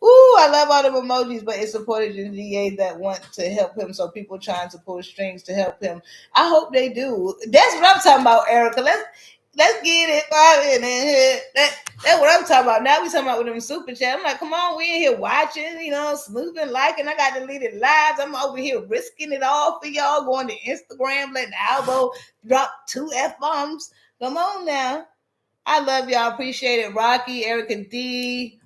Ooh, I love all them emojis, but it supported the DAs that want to help him. So people trying to pull strings to help him. I hope they do. That's what I'm talking about, Erica. Let's get it poppin' in here. That's what I'm talking about. Now we talking about with them super chat. I'm like, come on, we in here watching, snooping, liking. I got deleted lives. I'm over here risking it all for y'all, going to Instagram, letting Alvo drop 2 F-bombs. Come on now. I love y'all. Appreciate it. Rocky, Erica D,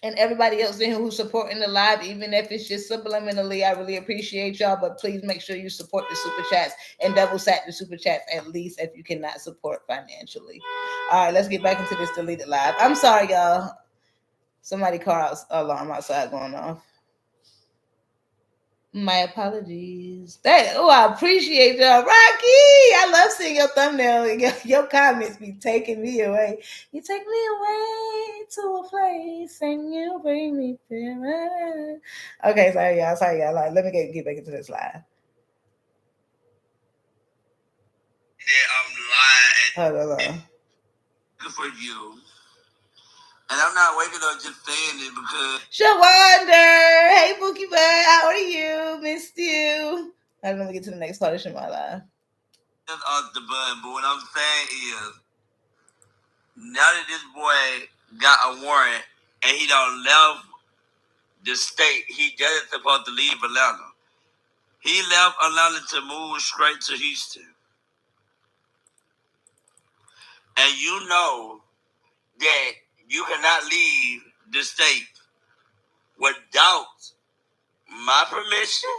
and everybody else in here who's supporting the live, even if it's just subliminally. I really appreciate y'all, but please make sure you support the super chats and double sack the super chats, at least if you cannot support financially. All right, let's get back into this deleted live. I'm sorry, y'all. Somebody car alarm outside going off. My apologies. I appreciate y'all. Rocky, I love seeing your thumbnail. Your comments be taking me away. You take me away to a place and you bring me there. Okay, sorry, y'all. Like, let me get back into this live. Yeah, I'm lying. Hold on. Good for you. And I'm not waking up just saying it because... Shawanda! Hey, Bookie Bud, how are you? Missed you. All right, let me get to the next part of Shamar live. Just off the button, but what I'm saying is, now that this boy got a warrant and he done left the state, he just supposed to leave Atlanta. He left Atlanta to move straight to Houston. And you know that you cannot leave the state without my permission.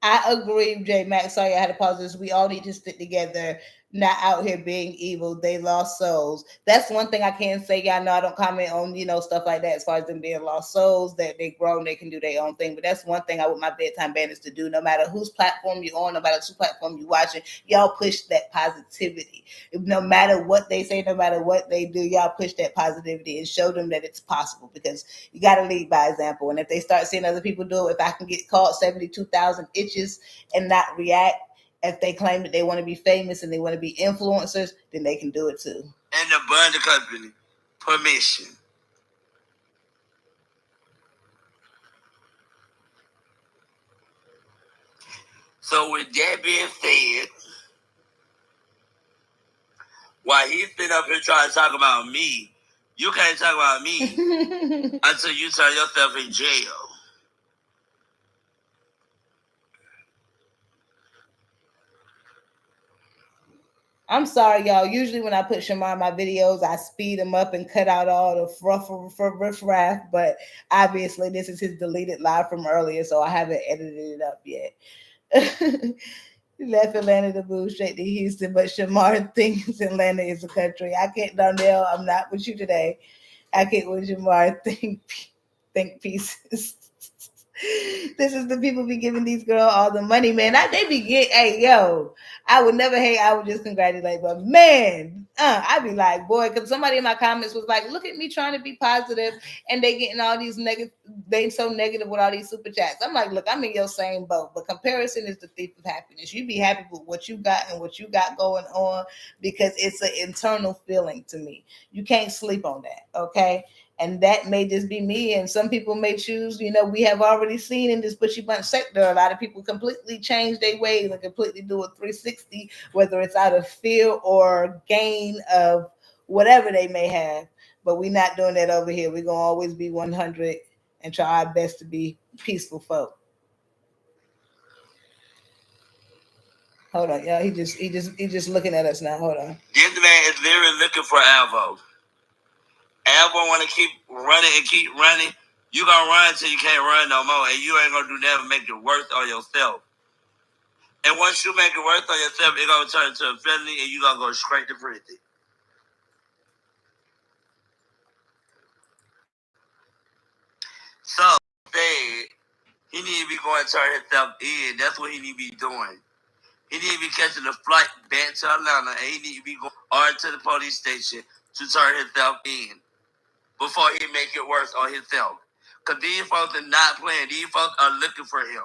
I agree, J Max. Sorry, I had to pause this. We all need to stick together, not out here being evil. They lost souls. That's one thing I can say. Y'all know I don't comment on, stuff like that as far as them being lost souls, that they grown, they can do their own thing. But that's one thing I want my bedtime banners to do. No matter whose platform you're on, no matter whose platform you're watching, y'all push that positivity. No matter what they say, no matter what they do, y'all push that positivity and show them that it's possible, because you got to lead by example. And if they start seeing other people do it, if I can get caught 72,000 itches and not react, if they claim that they want to be famous and they want to be influencers, then they can do it too. And the bond company permission. So with that being said, while he's sitting up here trying to talk about me, you can't talk about me until you turn yourself in jail. I'm sorry, y'all. Usually when I put Shamar in my videos, I speed them up and cut out all the riffraff, but obviously this is his deleted live from earlier, so I haven't edited it up yet. He left Atlanta to move straight to Houston, but Shamar thinks Atlanta is a country. I can't, Darnell, I'm not with you today. I can't with Shamar think pieces. This is the people be giving these girls all the money, man. They be getting, hey, yo, I would never hate, I would just congratulate, but man, I'd be like, boy, because somebody in my comments was like, look at me trying to be positive, and they getting all these negative, they so negative with all these super chats. I'm like, look, I'm in your same boat, but comparison is the thief of happiness. You be happy with what you got and what you got going on, because it's an internal feeling to me. You can't sleep on that, okay? And that may just be me, and some people may choose, we have already seen in this bushy bunch sector, a lot of people completely change their ways and completely do a 360, whether it's out of fear or gain of whatever they may have. But we're not doing that over here. We're going to always be 100 and try our best to be peaceful folk. Hold on, y'all. He just looking at us now. Hold on. This man is literally looking for Alvo. Alvo want to keep running and keep running. You gonna run until you can't run no more, and you ain't gonna do that to make it worse on yourself. And once you make it worse on yourself, it gonna turn into a felony, and you gonna go straight to prison. So, He need to be going to turn himself in. That's what he need to be doing. He need to be catching the flight back to Atlanta, and he need to be going or to the police station to turn himself in before he make it worse on himself. Because these folks are not playing. These folks are looking for him.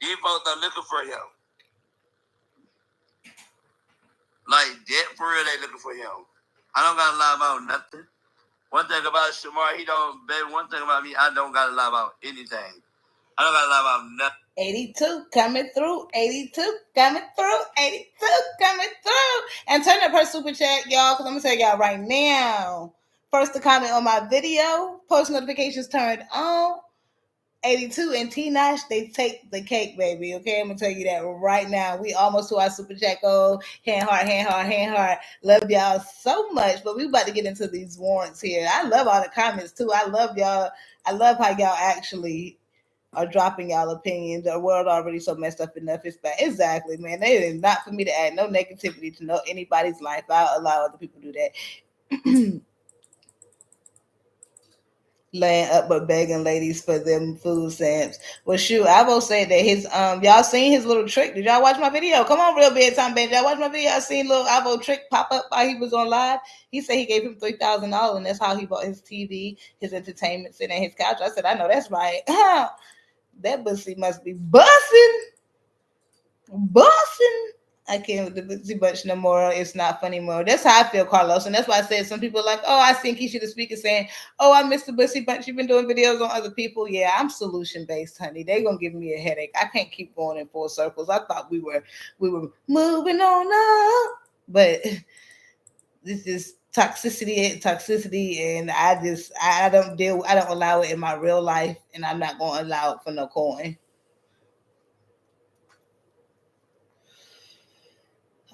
These folks are looking for him. Like, that for real, they looking for him. I don't got to lie about nothing. One thing about Shamar, he don't, baby, one thing about me, I don't got to lie about anything. I don't got to lie about nothing. 82 coming through, 82 coming through, 82 coming through. And turn up her super chat, y'all, because I'm going to tell y'all right now. First to comment on my video, post notifications turned on. 82 and T-Nash, they take the cake, baby. Okay, I'm gonna tell you that right now. We almost to our super chat goal. Hand heart, hand heart, hand heart. Love y'all so much, but we about to get into these warrants here. I love all the comments too. I love y'all. I love how y'all actually are dropping y'all opinions. The world already so messed up enough. It's bad. Exactly, man. It is not for me to add no negativity to anybody's life. I'll allow other people to do that. Laying up but begging ladies for them food stamps. Well, shoot, Alvo said that his y'all seen his little trick. Did y'all watch my video? Come on, real bedtime baby. Y'all watch my video? I seen little Alvo trick pop up while he was on live. He said he gave him $3,000, and that's how he bought his TV, his entertainment center, and his couch. I said, I know that's right. That pussy must be busting. I can't with the Bootsy Bunch no more. It's not funny more. That's how I feel, Carlos. And that's why I said some people are like, oh, I think he should have speaking saying, oh, I missed the Bootsy Bunch. You've been doing videos on other people. Yeah, I'm solution-based, honey. They're going to give me a headache. I can't keep going in full circles. I thought we were moving on up. But this is toxicity, and I don't allow it in my real life, and I'm not going to allow it for no coin.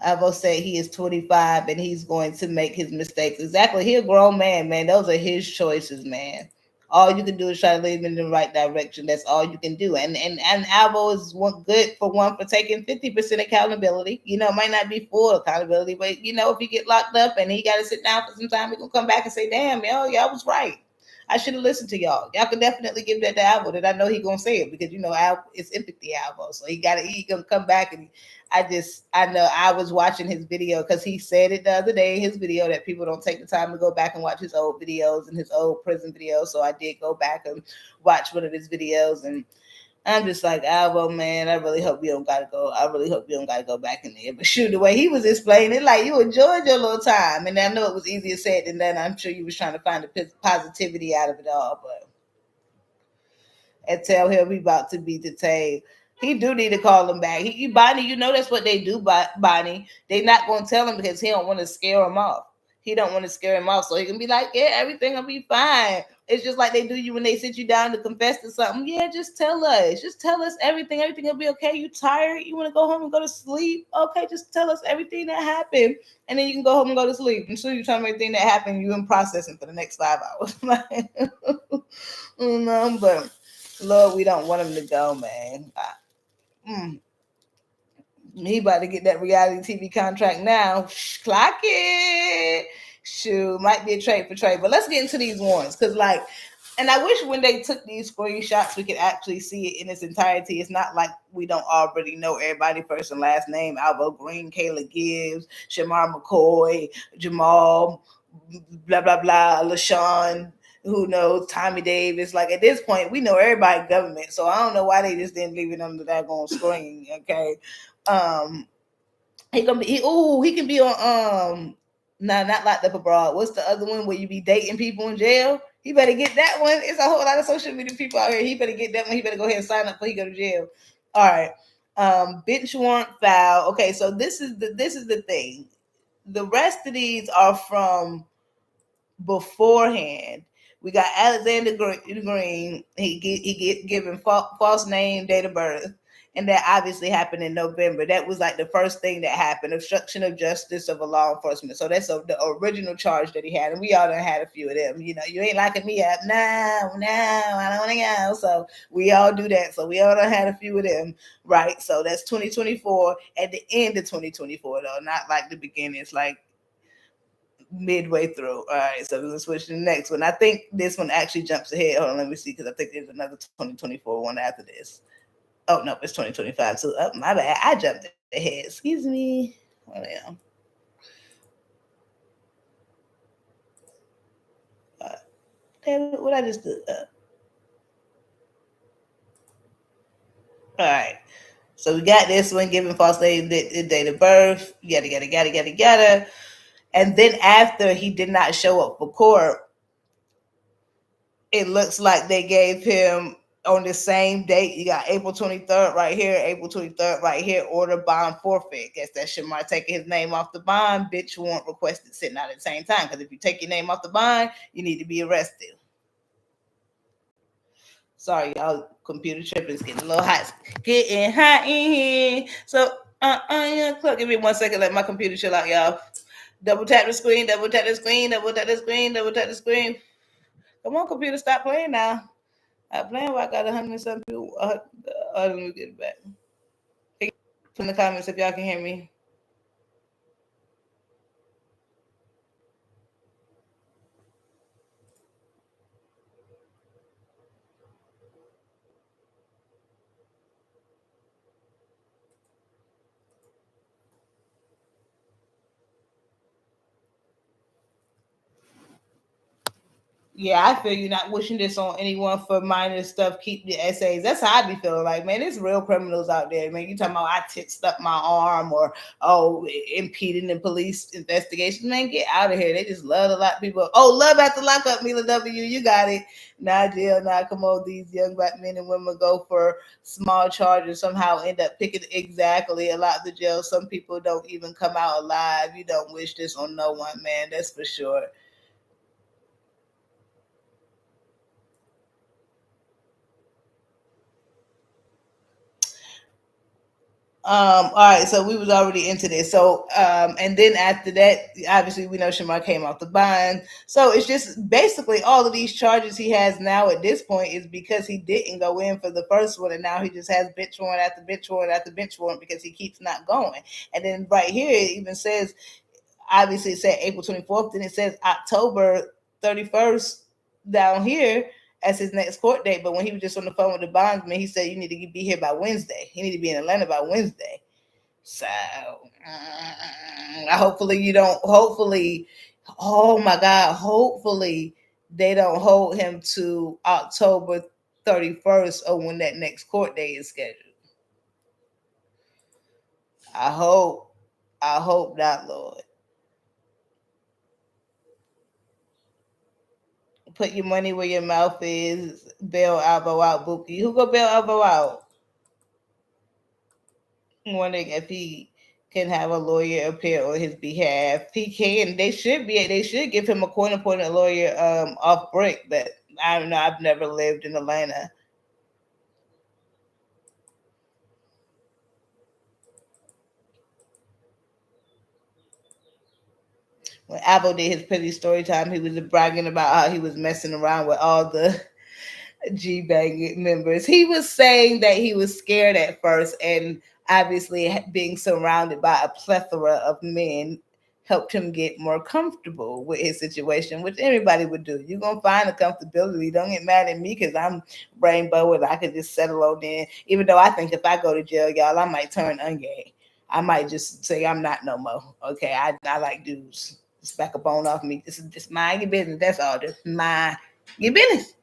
Alvo said he is 25 and he's going to make his mistakes. Exactly. He's a grown man, man. Those are his choices, man. All you can do is try to lead him in the right direction. That's all you can do. And Alvo is good for taking 50% accountability. You know, it might not be full accountability, but you know, if he get locked up and he got to sit down for some time, he gonna come back and say, damn, y'all was right. I should have listened to y'all. Y'all can definitely give that to Alvo. That I know he gonna say it because you know it's empathy Alvo. So he gonna come back and I know I was watching his video because he said it the other day in his video that people don't take the time to go back and watch his old videos and his old prison videos. So I did go back and watch one of his videos, and I'm just like, Alvo, man, I really hope you don't gotta go. I really hope you don't gotta go back in there. But shoot, the way he was explaining it, like you enjoyed your little time. And I know it was easier said than done. I'm sure you was trying to find the positivity out of it all, but and tell him we about to be detained. He do need to call him back. Bonnie, you know that's what they do, Bonnie. They not gonna tell him because he don't want to scare him off. He don't want to scare him off, so he can be like, yeah, everything will be fine. It's just like they do you when they sit you down to confess to something. Yeah, just tell us. Just tell us everything. Everything will be okay. You tired? You want to go home and go to sleep? Okay, just tell us everything that happened, and then you can go home and go to sleep. And so you tell me everything that happened. You in processing for the next 5 hours. No, but Lord, we don't want him to go, man. He about to get that reality TV contract now. Clock it. Shoot, might be a trade for trade. But let's get into these ones. Because, and I wish when they took these screenshots, we could actually see it in its entirety. It's not like we don't already know everybody first and last name. Alvo Green, Kayla Gibbs, Shamar McCoy, Jamal, blah, blah, blah, LaShawn. Who knows? Tommy Davis. Like at this point, we know everybody government. So I don't know why they just didn't leave it on the daggone screen. Okay. He can be on not locked up abroad. What's the other one where you be dating people in jail? He better get that one. It's a whole lot of social media people out here. He better get that one. He better go ahead and sign up before he go to jail. All right. Bench warrant file. Okay, so this is the thing. The rest of these are from beforehand. We got Alexander Green. He given false name, date of birth, and that obviously happened in November. That was like the first thing that happened: obstruction of justice of a law enforcement. So that's the original charge that he had, and we all done had a few of them. You know, you ain't locking me up. No, I don't want to go. So we all do that. So we all done had a few of them, right? So that's 2024 at the end of 2024, though, not like the beginning. It's like midway through. All right, so we're gonna switch to the next one. I think this one actually jumps ahead. Hold on, let me see, because I think there's another 2024 one after this. Oh no, it's 2025. So my bad, I jumped ahead. Excuse me. Oh yeah. Damn it, what I just do? All right. So we got this one, giving false date of birth, yada. And then after he did not show up for court, it looks like they gave him on the same date. You got April 23rd right here, April 23rd right here, order bond forfeit. Guess that Shamar taking his name off the bond. Bitch warrant requested sitting out at the same time. Because if you take your name off the bond, you need to be arrested. Sorry, y'all. Computer tripping is getting a little hot. Getting hot in here. So, give me 1 second. Let my computer chill out, y'all. Double tap the screen. Double tap the screen. Double tap the screen. Double tap the screen. Come on, computer, stop playing now. I'm playing while I got 100 something people. Let me get it back. Put in the comments if y'all can hear me. Yeah, I feel you, not wishing this on anyone for minor stuff. Keep the essays. That's how I be feeling like, man, there's real criminals out there, man. You talking about I stuck my arm or impeding the police investigation. Man, get out of here. They just love to lock people up. Oh, love after lockup, Mila W. You got it. Nah, jail, nah, come on. These young black men and women go for small charges, somehow end up picking exactly a lot of the jail. Some people don't even come out alive. You don't wish this on no one, man. That's for sure. All right, so we was already into this. So, and then after that, obviously we know Shamar came off the bond. So it's just basically all of these charges he has now at this point is because he didn't go in for the first one, and now he just has bench warrant after bench warrant after bench warrant because he keeps not going. And then right here it even says, obviously it said April 24th, then it says October 31st down here as his next court date. But when he was just on the phone with the bondsman, he said you need to be here by Wednesday. He need to be in Atlanta by Wednesday. So hopefully you don't. Hopefully, oh my God, hopefully they don't hold him to October 31st or when that next court day is scheduled. I hope not, Lord. Put your money where your mouth is. Bail Alvo out, Bookie. Who go bail Alvo out? I'm wondering if he can have a lawyer appear on his behalf. He can. They should be. They should give him a court-appointed lawyer off break. But I don't know. I've never lived in Atlanta. When Alvo did his pretty story time, he was bragging about how he was messing around with all the G-Bang members. He was saying that he was scared at first, and obviously being surrounded by a plethora of men helped him get more comfortable with his situation, which everybody would do. You're going to find the comfortability. Don't get mad at me because I'm rainbow and I could just settle on in. Even though I think if I go to jail, y'all, I might turn ungay. I might just say I'm not no more. Okay, I like dudes. Just back a bone off me. This is just mind your business. That's all. Just mind your business.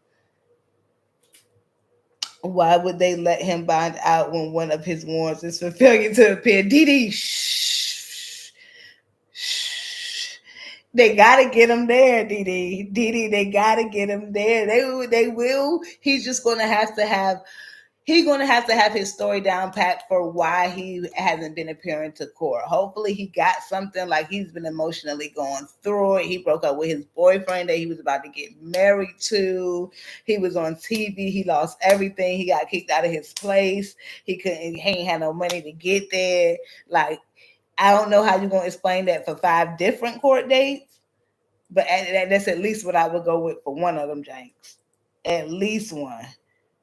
Why would they let him bond out when one of his warrants is for failure to appear? Dee, shh. They gotta get him there, Dee. They gotta get him there. They will. He's just gonna have to have his story down pat for why he hasn't been appearing to court. Hopefully he got something, like he's been emotionally going through it. He broke up with his boyfriend that he was about to get married to. He was on TV. He lost everything. He got kicked out of his place. He ain't had no money to get there. Like, I don't know how you're going to explain that for 5 different court dates, but that's at least what I would go with for one of them, Janks. At least one.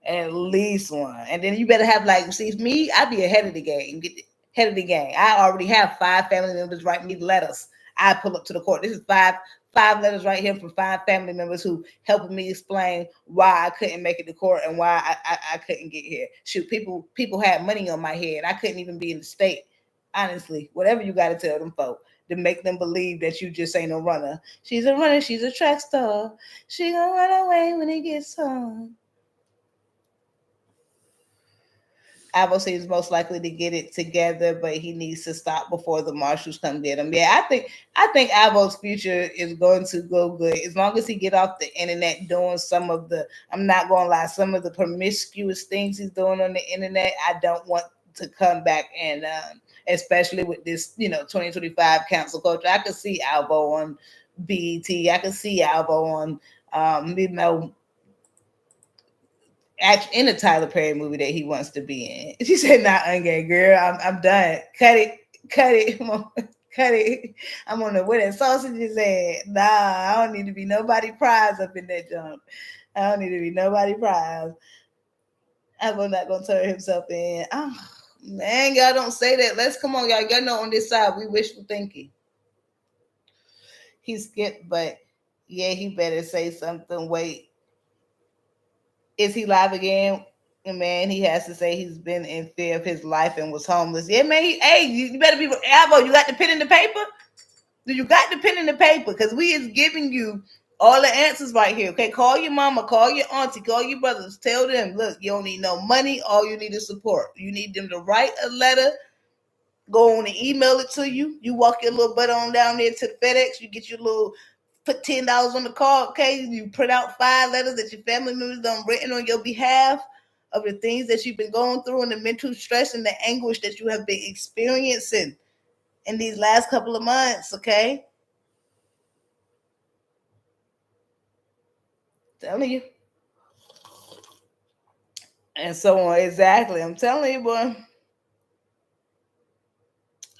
And then you better have, like, see me, I'd be ahead of the game. head of the gang. I already have 5 family members write me letters. I pull up to the court. This is five letters right here from 5 family members who helping me explain why I couldn't make it to court and why I couldn't get here. Shoot, people had money on my head. I couldn't even be in the state. Honestly, whatever you got to tell them folk to make them believe that you just ain't a runner. She's a runner. She's a track star. She gonna run away when it gets home. Alvo seems most likely to get it together, but he needs to stop before the marshals come get him. Yeah, I think Alvo's future is going to go good as long as he get off the internet doing some of the. I'm not gonna lie, some of the promiscuous things he's doing on the internet. I don't want to come back and, especially with this, 2025 cancel culture. I could see Alvo on BET. I could see Alvo on, in a Tyler Perry movie that he wants to be in. She said, "Not ungay, girl. I'm done. Cut it. Cut it. I'm on the where that sausage is at. Nah, I don't need to be nobody prize up in that junk. I don't need to be nobody prize. I'm not gonna turn himself in. Oh man, y'all don't say that. Let's come on, y'all. Y'all know on this side we wishful thinking. He skipped, but yeah, he better say something. Wait. Is he live again? Man, he has to say he's been in fear of his life and was homeless. Yeah, man. You better be Alvo. You got the pen in the paper? You got the pen in the paper because we is giving you all the answers right here. Okay, call your mama, call your auntie, call your brothers. Tell them, look, you don't need no money. All you need is support. You need them to write a letter. Go on and email it to you. You walk your little butt on down there to the FedEx. You get your little. Put $10 on the card, okay? You print out 5 letters that your family members done written on your behalf of the things that you've been going through and the mental stress and the anguish that you have been experiencing in these last couple of months, okay? Telling you. And so on, exactly. I'm telling you, boy.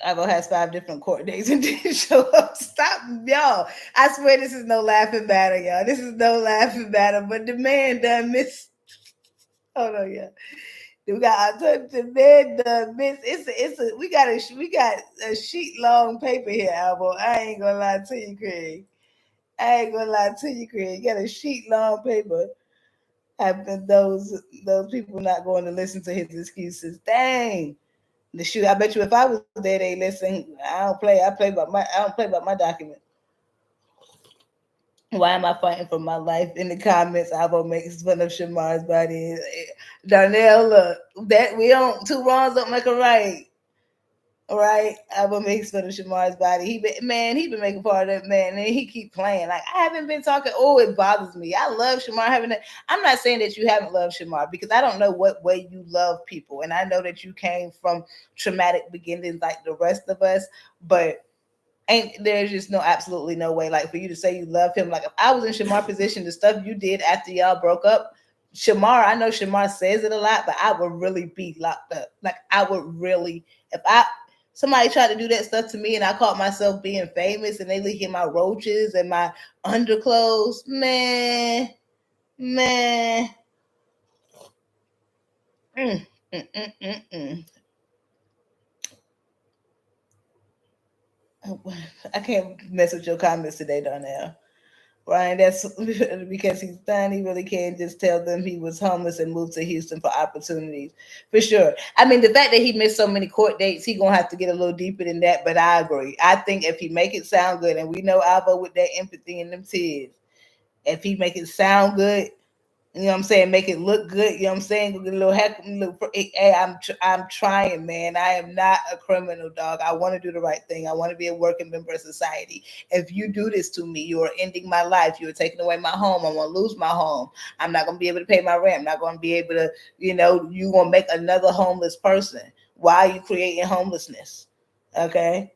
Alvo has 5 different court dates and didn't show up. Stop, y'all. I swear this is no laughing matter, y'all. This is no laughing matter, but the man done missed. Hold on, yeah. We got the man done missed. We got a sheet long paper here, Alvo. I ain't gonna lie to you, Craig. You got a sheet long paper. Having those people not going to listen to his excuses. Dang. The shoot, I bet you if I was there, they listen. I don't play about my document. Why am I fighting for my life? In the comments, Alvo makes fun of Shamar's body. Darnell, look, that we don't 2 wrongs don't make a right. All right, Alvo makes fun of Shamar's body. He been making part of that, man, and he keep playing. Like I haven't been talking. Oh, it bothers me. I love Shamar having that. I'm not saying that you haven't loved Shamar because I don't know what way you love people, and I know that you came from traumatic beginnings like the rest of us, but there's just absolutely no way like for you to say you love him. Like if I was in Shamar's position, the stuff you did after y'all broke up, Shamar, I know Shamar says it a lot, but I would really be locked up. Like I would really, if somebody tried to do that stuff to me and I caught myself being famous and they leaking my roaches and my underclothes, man. I can't mess with your comments today, Darnell. Ryan, that's because he's done. He really can't just tell them he was homeless and moved to Houston for opportunities. For sure. I mean, the fact that he missed so many court dates, he gonna have to get a little deeper than that. But I agree. I think if he make it sound good, and we know Alvo with that empathy and them tears, if he make it sound good, you know what I'm saying, make it look good. You know what I'm saying, a little heck. Hey, I'm trying, man. I am not a criminal, dog. I want to do the right thing. I want to be a working member of society. If you do this to me, you are ending my life. You are taking away my home. I'm gonna lose my home. I'm not gonna be able to pay my rent. I'm not gonna be able to, you gonna make another homeless person. Why are you creating homelessness? Okay.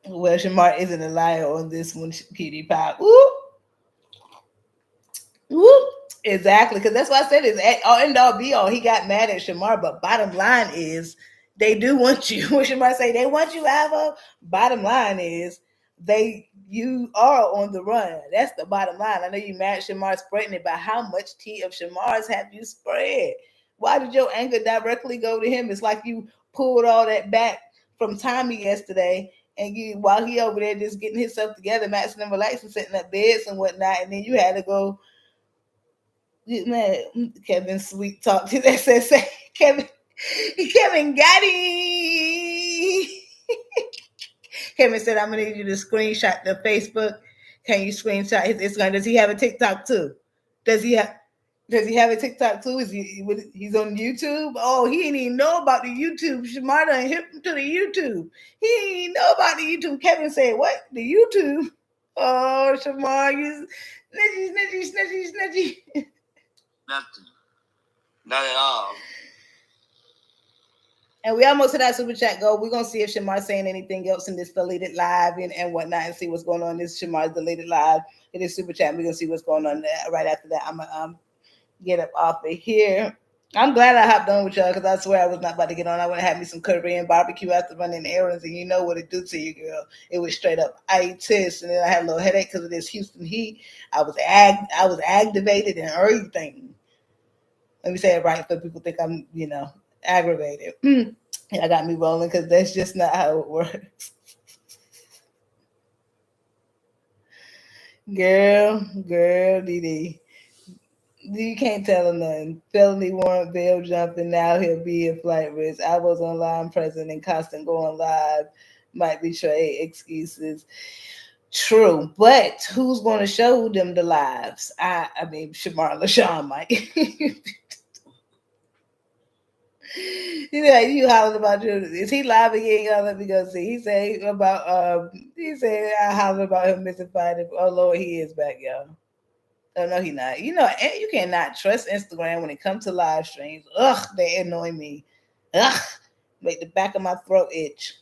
Well, Shamar isn't a liar on this one, Cutie Pie. Whoop. Exactly, because that's why I said it's end all be all. He got mad at Shamar, but bottom line is they do want you. What Shamar say? They want you, Alvo. Bottom line is you are on the run. That's the bottom line. I know you mad at Shamar spreading it, but how much tea of Shamar's have you spread? Why did your anger directly go to him? It's like you pulled all that back from Tommy yesterday, and you while he over there just getting himself together, maxing and relaxing, setting up beds and whatnot, and then you had to go. Man, Kevin sweet talk to that says Kevin got it. Kevin said, "I'm gonna need you to screenshot the Facebook. Can you screenshot his Instagram? Does he have a TikTok too? Does he have? Does he have a TikTok too? Is he's on YouTube? Oh, he didn't even know about the YouTube. Shamar done hit him to the YouTube. He didn't even know about the YouTube. Kevin said, "What? The YouTube? Oh, Shamar, you snitchy. Nothing. Not at all. And we almost hit that super chat goal. We're gonna see if Shamar's saying anything else in this deleted live and whatnot, and see what's going on. This Shamar's deleted live. It is super chat. We're gonna see what's going on there. Right after that, I'm gonna get up off of here. I'm glad I hopped on with y'all because I swear I was not about to get on. I would have had me some Korean barbecue after running errands, and you know what it do to you, girl. It was straight up itis, and then I had a little headache because of this Houston heat. I was activated and everything. Let me say it right so people think I'm, aggravated. I got me rolling because that's just not how it works. Girl, Dee. You can't tell him nothing. Felony warrant, bail jumping. Now he'll be a flight risk. I was online present and constant going live. Might betray excuses. True, but who's going to show them the lives? I mean, Shamar LaShawn might. You hollering about you. Is he live again? Y'all let me go see. He said I hollered about him missing fight. Oh Lord, he is back, y'all. Oh no, he not. And you cannot trust Instagram when it comes to live streams. Ugh, they annoy me. Ugh, make the back of my throat itch.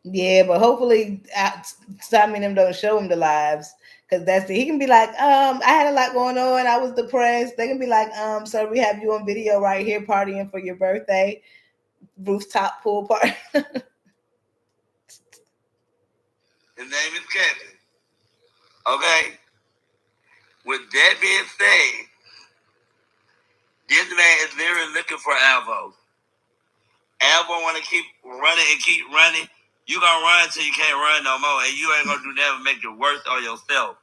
Yeah, but hopefully Tommy and them don't show him the lives. Because that's it. He can be like, I had a lot going on. I was depressed. They can be like, sir, we have you on video right here partying for your birthday. Rooftop pool party. His name is Kevin. Okay? With that being said, this man is literally looking for Alvo. Alvo want to keep running. You going to run until you can't run no more. And you ain't going to do that and make it worse on yourself.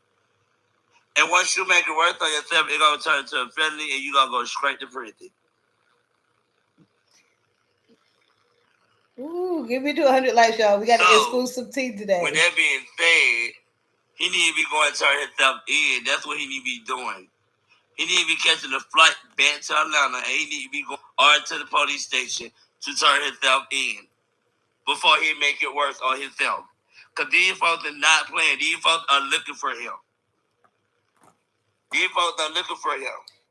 And once you make it worse on yourself, it's going to turn into a felony and you're going to go straight to prison. Ooh, give me 200 likes, y'all. We got an exclusive tea today. With that being said, he need to be going to turn himself in. That's what he need to be doing. He need to be catching a flight back to Atlanta, and he need to be going or to the police station to turn himself in before he make it worse on himself. Because these folks are not playing. These folks are looking for him.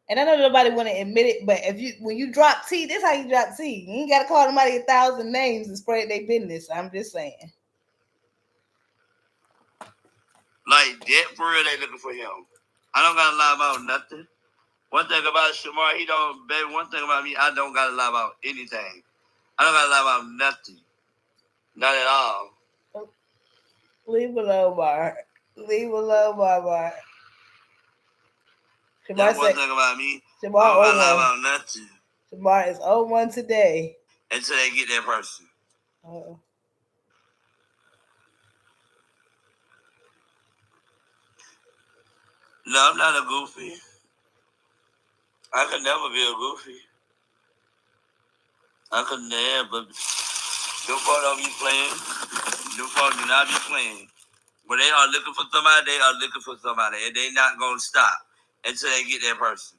And I know nobody want to admit it, but when you drop T, this is how you drop T. You ain't got to call somebody 1,000 names and spread their business. I'm just saying. Like that for real, they looking for him. I don't gotta lie about nothing. One thing about Shamar, one thing about me, I don't gotta lie about anything. I don't gotta lie about nothing. Not at all. Leave alone, Bar. That's one thing about me. Shamar, I don't gotta lie about nothing. Shamar is 0-1 today. Until they get that person. Uh-oh. No, I'm not a goofy. I could never be a goofy. I could never. Them folks don't be playing. Them folks do not be playing. When they are looking for somebody, they are looking for somebody. And they not going to stop until they get that person.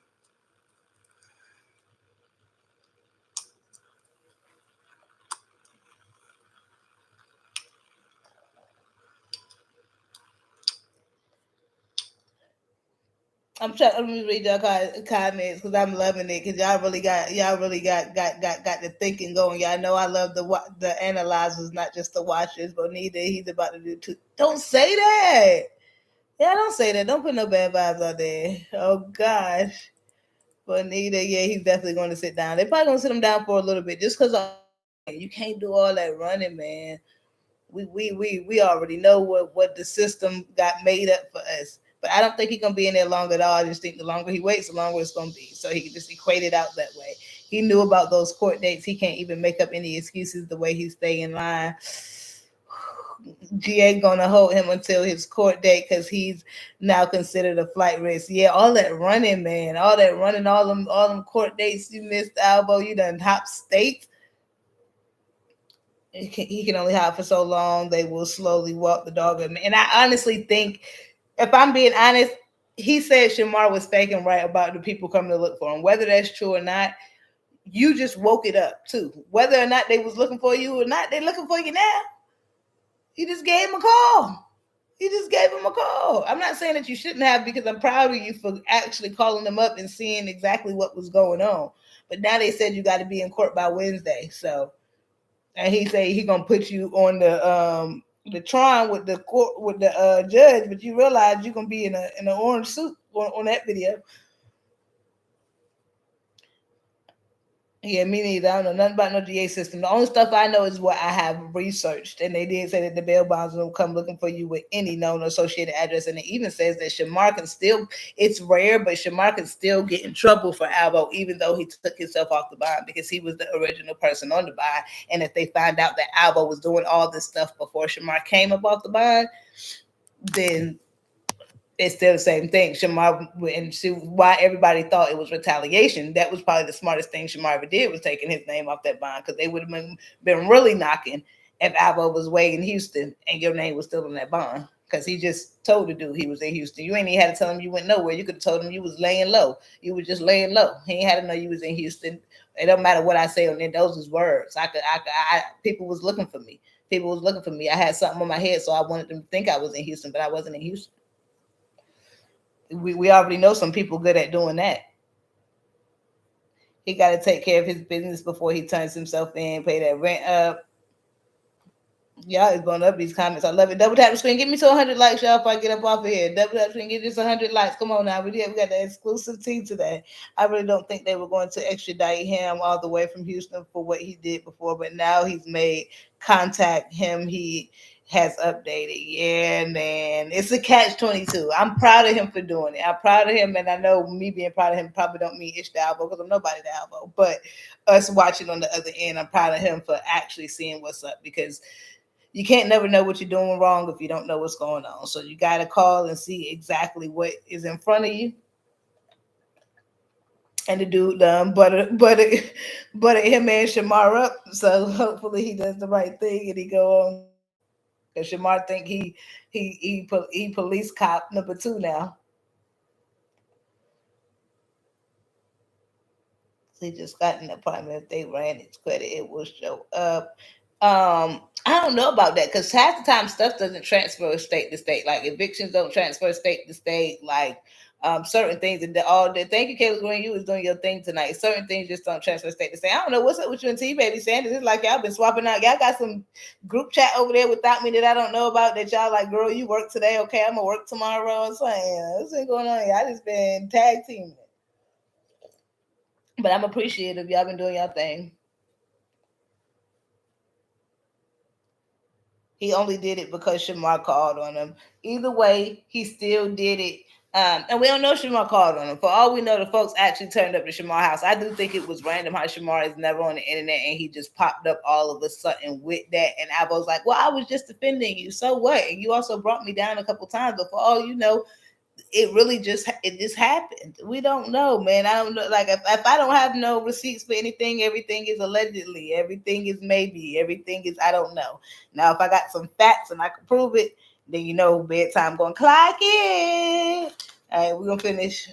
I'm trying. Let me read y'all comments because I'm loving it. Because y'all really got the thinking going. Y'all know I love the analyzers, not just the watchers. But neither he's about to do too. Don't say that. Yeah, don't say that. Don't put no bad vibes out there. Oh gosh. But neither, yeah, he's definitely going to sit down. They're probably going to sit him down for a little bit, just because you can't do all that running, man. We already know what the system got made up for us. But I don't think he's gonna be in there long at all. I just think the longer he waits, the longer it's gonna be. So he can just equate it out that way. He knew about those court dates. He can't even make up any excuses the way he stay in line. GA gonna hold him until his court date because he's now considered a flight risk. Yeah, all that running, man, all that running, all them court dates you missed, Alvo. You done top state. He can only hide for so long. They will slowly walk the dog. And I honestly think, if I'm being honest, he said Shamar was faking right about the people coming to look for him. Whether that's true or not, you just woke it up too. Whether or not they was looking for you or not, they're looking for you now. You just gave him a call. You just gave him a call. I'm not saying that you shouldn't have, because I'm proud of you for actually calling them up and seeing exactly what was going on. But now they said you got to be in court by Wednesday. So, and he said he gonna put you on the Tron with the court with the judge, but you realize you're gonna be in an orange suit on that video. Yeah, me neither. I don't know nothing about no GA system. The only stuff I know is what I have researched. And they did say that the bail bonds will come looking for you with any known associated address. And it even says that Shamar can still, it's rare, but Shamar can still get in trouble for Alvo, even though he took himself off the bond, because he was the original person on the bond. And if they find out that Alvo was doing all this stuff before Shamar came up off the bond, then it's still the same thing. Shamar, and see why everybody thought it was retaliation. That was probably the smartest thing Shamar ever did, was taking his name off that bond, because they would have been really knocking if Alvo was way in Houston and your name was still in that bond, because he just told the dude he was in Houston. You ain't even had to tell him you went nowhere. You could have told him you was laying low. You were just laying low. He ain't had to know you was in Houston. It don't matter what I say on there. Those was words. People was looking for me. People was looking for me. I had something on my head, so I wanted them to think I was in Houston, but I wasn't in Houston. We already know some people good at doing that. He got to take care of his business before he turns himself in, pay that rent up. Y'all is blowing up these comments. I love it. Double tap the screen. Give me to 100 likes, y'all, if I get up off of here. Double tap the screen. Get this 100 likes. Come on now. We got the exclusive tea today. I really don't think they were going to extradite him all the way from Houston for what he did before, but now he's made contact. He has updated. Yeah, man. It's a catch-22. I'm proud of him for doing it. I'm proud of him, and I know me being proud of him probably don't mean it's the Alvo, because I'm nobody to Alvo, but us watching on the other end, I'm proud of him for actually seeing what's up, because you can't never know what you're doing wrong if you don't know what's going on. So you got to call and see exactly what is in front of you. And the dude butter him and Shamar up. So hopefully he does the right thing and he go on. Because Shamar think he police cop number 2 now. He just got an apartment. If they ran his credit, it will show up. I don't know about that, because half the time stuff doesn't transfer state to state. Like evictions don't transfer state to state. Like certain things, and all the thank you, Kayla, when you was doing your thing tonight. Certain things just don't transfer state to state. I don't know what's up with you and T Baby Sanders. It's like y'all been swapping out. Y'all got some group chat over there without me that I don't know about, that y'all like, girl, you work today, okay, I'm gonna work tomorrow. I'm saying, what's been going on here? I just been tag teaming. But I'm appreciative. Y'all been doing y'all thing. He only did it because Shamar called on him. Either way, he still did it. And we don't know Shamar called on him. For all we know, the folks actually turned up to Shamar's house. I do think it was random how Shamar is never on the internet and he just popped up all of a sudden with that. And I was like, well, I was just defending you. So what? And you also brought me down a couple times. But for all you know, it just happened. We don't know, man. I don't know. Like if I don't have no receipts for anything, everything is allegedly, everything is maybe, everything is I don't know. Now if I got some facts and I can prove it, then you know bedtime going clock it. All right, we're gonna finish.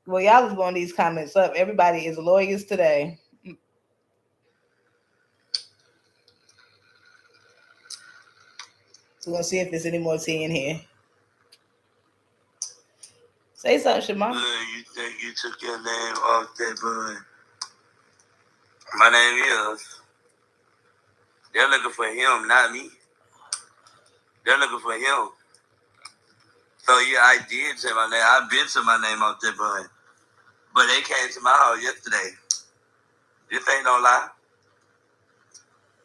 Well, y'all is blowing these comments up. Everybody is lawyers today. So we're gonna see if there's any more tea in here. Say something, Shamar. You think you took your name off that bud? My name is. They're looking for him, not me. They're looking for him. So yeah, I did say my name. I've been to my name off that bud. But they came to my house yesterday. This ain't no lie.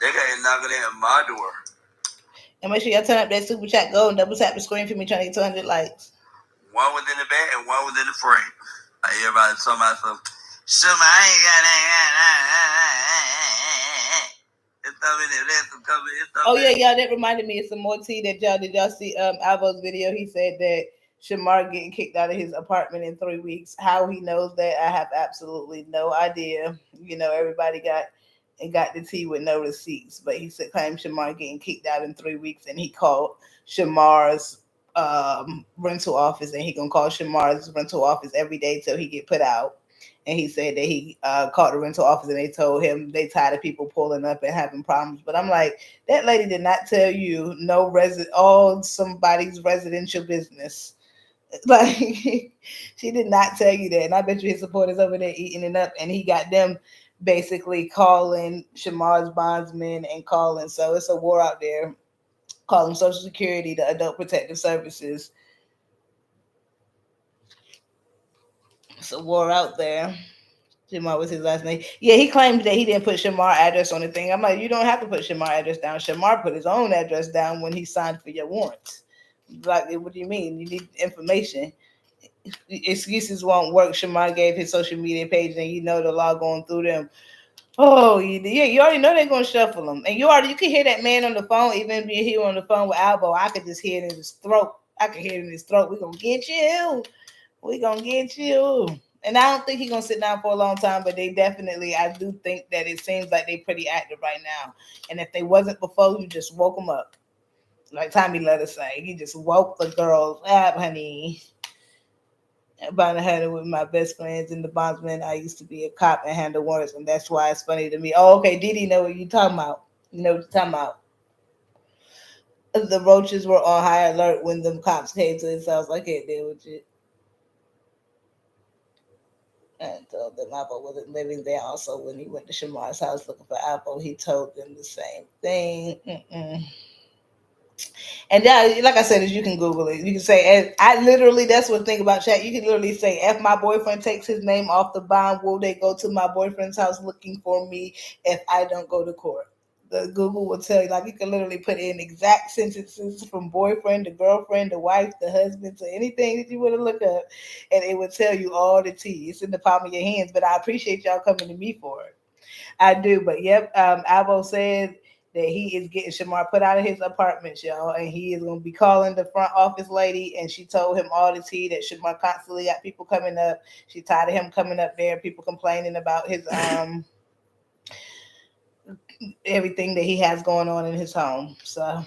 They came knocking at my door. And make sure y'all turn up that super chat. Go and double tap the screen for me trying to get 200 likes. One was in the back and one was in the front. Everybody talking about some. Shamar, I ain't got Oh yeah, y'all. That reminded me of some more tea that y'all did. Y'all see Alvo's video? He said that Shamar getting kicked out of his apartment in 3 weeks. How he knows that, I have absolutely no idea. You know, everybody got the tea with no receipts, but he said claimed Shamar getting kicked out in 3 weeks, and he called Shamar's rental office, and he gonna call Shamar's rental office every day till he get put out. And he said that he called the rental office and they told him they tired of people pulling up and having problems. But I'm like, that lady did not tell you all somebody's residential business. Like, she did not tell you that. And I bet you his supporters over there eating it up, and he got them basically calling Shamar's bondsman and calling. So it's a war out there, calling Social Security, the Adult Protective Services. It's a war out there. Shamar was his last name. Yeah, he claimed that he didn't put Shamar address on the thing. I'm like, you don't have to put Shamar address down. Shamar put his own address down when he signed for your warrants. Like, what do you mean? You need information. Excuses won't work. Shamar gave his social media page, and you know the law going through them. Oh, yeah, you already know they're gonna shuffle them, and you can hear that man on the phone. Even if you're on the phone with Alvo, I could just hear it in his throat. I could hear it in his throat. We're gonna get you. We're gonna get you. And I don't think he's gonna sit down for a long time, but I do think that it seems like they're pretty active right now. And if they wasn't before, you just woke them up. Like Tommy let us say, he just woke the girls up, honey. About had it with my best friends in the bondsman. I used to be a cop and handle warrants, and that's why it's funny to me. Oh, okay, Didi know what you're talking about. You know what you're talking about. The roaches were on high alert when them cops came to his house. I can't deal with it. And told them Alvo wasn't living there. Also, when he went to Shamar's house looking for Alvo, he told them the same thing. And yeah, like I said, you can Google it. You can say, I literally, that's what thing about chat. You can literally say, if my boyfriend takes his name off the bond, will they go to my boyfriend's house looking for me if I don't go to court? The Google will tell you, like, you can literally put in exact sentences from boyfriend to girlfriend to wife to husband to anything that you want to look up, and it will tell you all the tea. It's in the palm of your hands. But I appreciate y'all coming to me for it. I do. But yep, Alvo said that he is getting Shamar put out of his apartment, y'all, and he is going to be calling the front office lady, and she told him all the tea that Shamar constantly got people coming up. She tired of him coming up there, people complaining about his everything that he has going on in his home. So,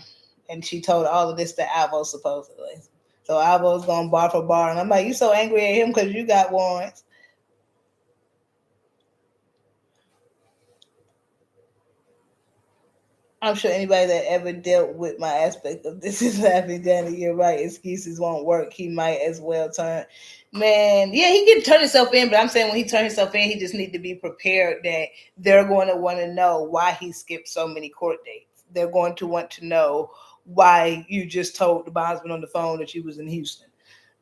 and she told all of this to Alvo supposedly. So Alvo's going bar for bar, and I'm like, you so angry at him because you got warrants. I'm sure anybody that ever dealt with my aspect of this is laughing, Danny. You're right. Excuses won't work. He might as well turn. Man, yeah, he can turn himself in, but I'm saying when he turns himself in, he just need to be prepared that they're going to want to know why he skipped so many court dates. They're going to want to know why you just told the bondsman on the phone that you was in Houston.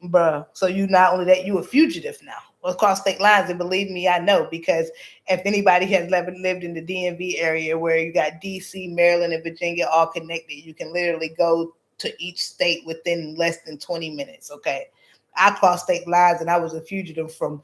Bruh. So you not only that, you a fugitive now across state lines. And believe me, I know, because if anybody has ever lived in the DMV area where you got DC, Maryland, and Virginia all connected, you can literally go to each state within less than 20 minutes. Okay. I crossed state lines and I was a fugitive from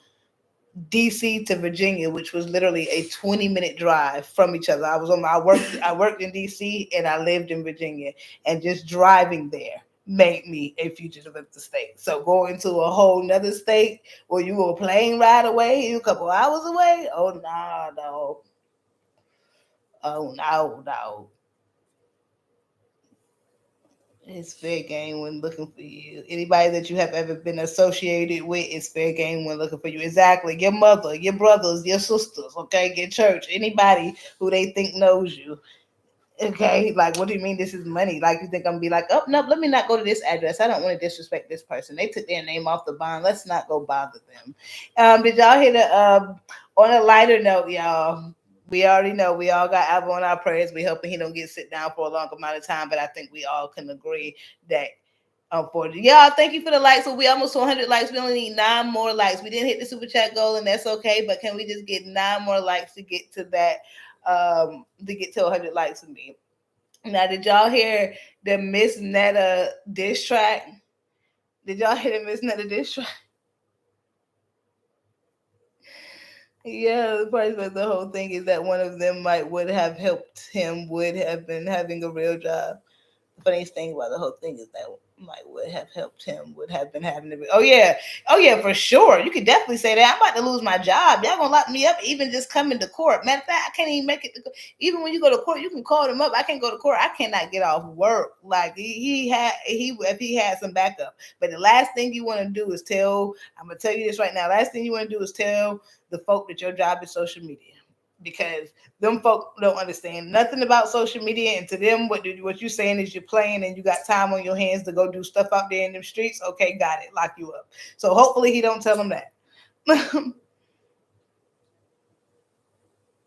DC to Virginia, which was literally a 20-minute drive from each other. I worked in DC and I lived in Virginia, and just driving there made me a fugitive of the state. So going to a whole nother state where you were a plane ride away, you a couple hours away. Oh nah, no. Oh no. It's fair game when looking for you. Anybody that you have ever been associated with is fair game when looking for you. Exactly. Your mother, your brothers, your sisters, okay? Your church, anybody who they think knows you. Okay, like, what do you mean this is money? Like, you think I'm gonna be like, oh, no, let me not go to this address. I don't want to disrespect this person. They took their name off the bond. Let's not go bother them. Did y'all hear on a lighter note, y'all? We already know we all got Alvo on our prayers. We hoping he don't get sit down for a long amount of time, but I think we all can agree that unfortunately. Y'all, thank you for the likes. So we almost 100 likes. We only need 9 more likes. We didn't hit the super chat goal, and that's okay. But can we just get 9 more likes to get to that? To get to 100 likes with me. Now, did y'all hear the Miss Netta diss track? Did y'all hear the Miss Netta diss track? Yeah, the price of the whole thing is that one of them would have helped him, would have been having a real job. The funniest thing about the whole thing is that would have helped him, would have been having to be. Oh yeah, for sure. You could definitely say that. I'm about to lose my job. Y'all gonna lock me up even just coming to court. Matter of fact, I can't even make it. Even when you go to court, you can call them up. I can't go to court. I cannot get off work. Like if he had some backup. But the last thing you want to do is tell. I'm gonna tell you this right now. Last thing you want to do is tell the folk that your job is social media, because them folk don't understand nothing about social media, and to them what you're saying is you're playing and you got time on your hands to go do stuff out there in them streets. Okay, got it, lock you up. So hopefully he don't tell them that.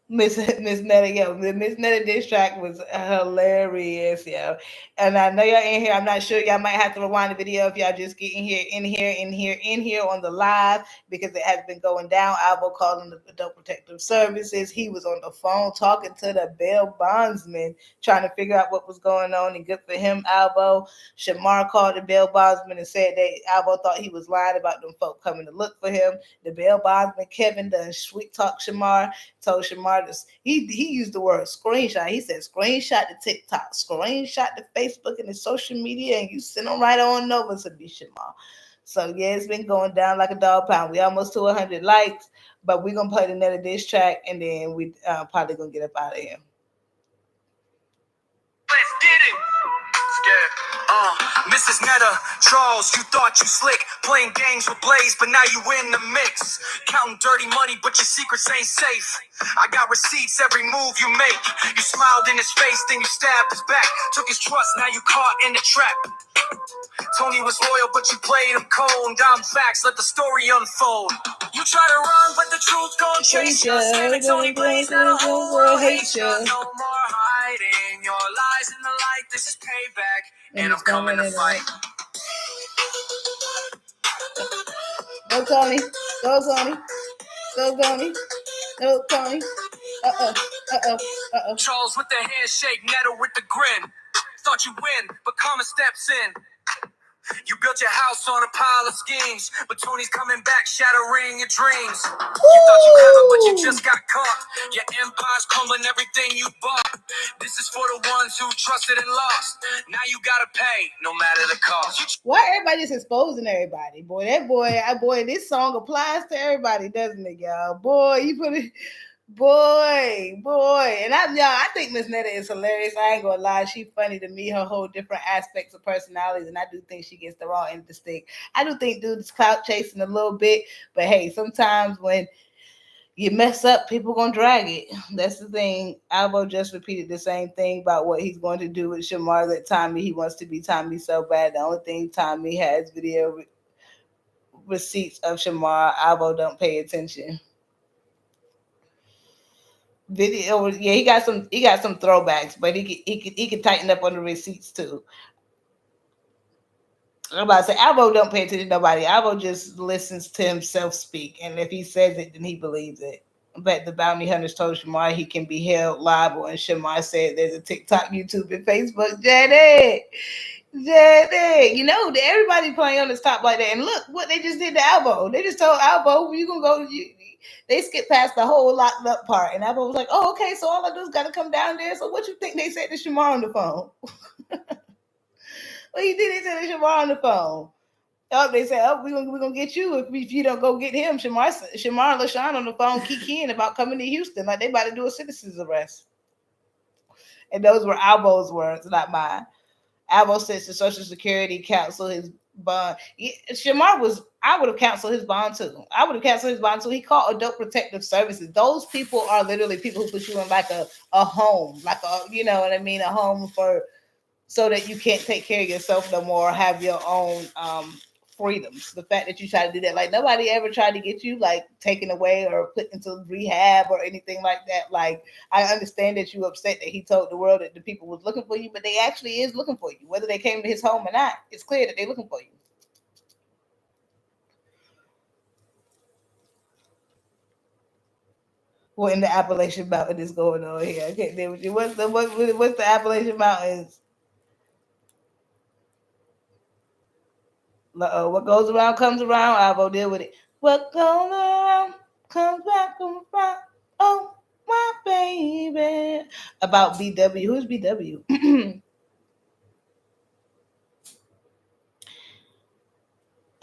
Miss Netta, the Miss Netta diss track was hilarious, yo. And I know y'all in here. I'm not sure, y'all might have to rewind the video if y'all just get in here on the live, because it has been going down. Alvo calling the Adult Protective Services. He was on the phone talking to the bail bondsman, trying to figure out what was going on, and good for him, Alvo. Shamar called the bail bondsman and said that Alvo thought he was lying about them folk coming to look for him. The bail bondsman, Kevin, done sweet talk Shamar, told Shamar he used the word screenshot. He said screenshot the TikTok, screenshot the Facebook and the social media, and you send them right on over to be Shamar. So yeah, it's been going down like a dog pound. We almost to 100 likes, but we're gonna play the Netta diss track, and then we probably gonna get up out of here. Let's get it. Mrs. Netta, Charles, you thought you slick, playing games with Blaze, but now you in the mix. Counting dirty money, but your secrets ain't safe. I got receipts every move you make. You smiled in his face, then you stabbed his back. Took his trust, now you caught in the trap. Tony was loyal, but you played him cold. Down facts, let the story unfold. You try to run, but the truth gon' chase you. Scamming Tony Blaze, now the whole world hates you. No more hiding your lies in the light. This is payback, and I'm coming to fight. Go Tony, go Tony, go Tony, go Tony. Charles with the handshake, Netta with the grin. Thought you win, but karma steps in. You built your house on a pile of schemes, but Tony's coming back, shattering your dreams. You thought you clever, but you just got caught. Your empire's crumbling, everything you bought. This is for the ones who trusted and lost. Now you gotta pay, no matter the cost. Why everybody just exposing everybody? Boy, this song applies to everybody, doesn't it, y'all? Boy, you put it. Boy, and I think Miss Netta is hilarious. I ain't gonna lie, she's funny to me. Her whole different aspects of personalities, and I do think she gets the raw end of the stick. I do think dude's clout chasing a little bit, but hey, sometimes when you mess up, people gonna drag it. That's the thing. Alvo just repeated the same thing about what he's going to do with Shamar. That Tommy, he wants to be Tommy so bad. The only thing Tommy has video receipts of Shamar. Alvo don't pay attention. Video, yeah, he got some throwbacks, but he can tighten up on the receipts too. I'm about to say Alvo don't pay attention to nobody. Alvo just listens to himself speak, and if he says it, then he believes it. But the bounty hunters told Shamar he can be held liable, and Shamar said there's a TikTok, YouTube, and Facebook. Jenny, you know everybody playing on the top like that, and look what they just did to Alvo. They just told Alvo you can go. They skipped past the whole locked up part, and Alvo was like, "Oh, okay, so all I do is got to come down there." So what you think they said to Shamar on the phone? What you think they said to Shamar on the phone? Oh, they said, "Oh, we're gonna get you if you don't go get him." Shamar and LaShawn on the phone kikiing about coming to Houston, like they about to do a citizen's arrest. And those were Alvo's words, not mine. Alvo says the Social Security cancel his bond. I would have canceled his bond too. He called Adult Protective Services. Those people are literally people who put you in like a home, like you know what I mean, a home so that you can't take care of yourself no more, have your own freedoms. The fact that you try to do that, like nobody ever tried to get you like taken away or put into rehab or anything like that. Like I understand that you upset that he told the world that the people was looking for you, but they actually is looking for you, whether they came to his home or not. It's clear that they're looking for you. What in the Appalachian Mountain is going on here? I can't deal with you. What's the Appalachian Mountains? What goes around comes around. Alvo, deal with it. What goes around comes back around. Oh, my baby. About BW. Who's BW?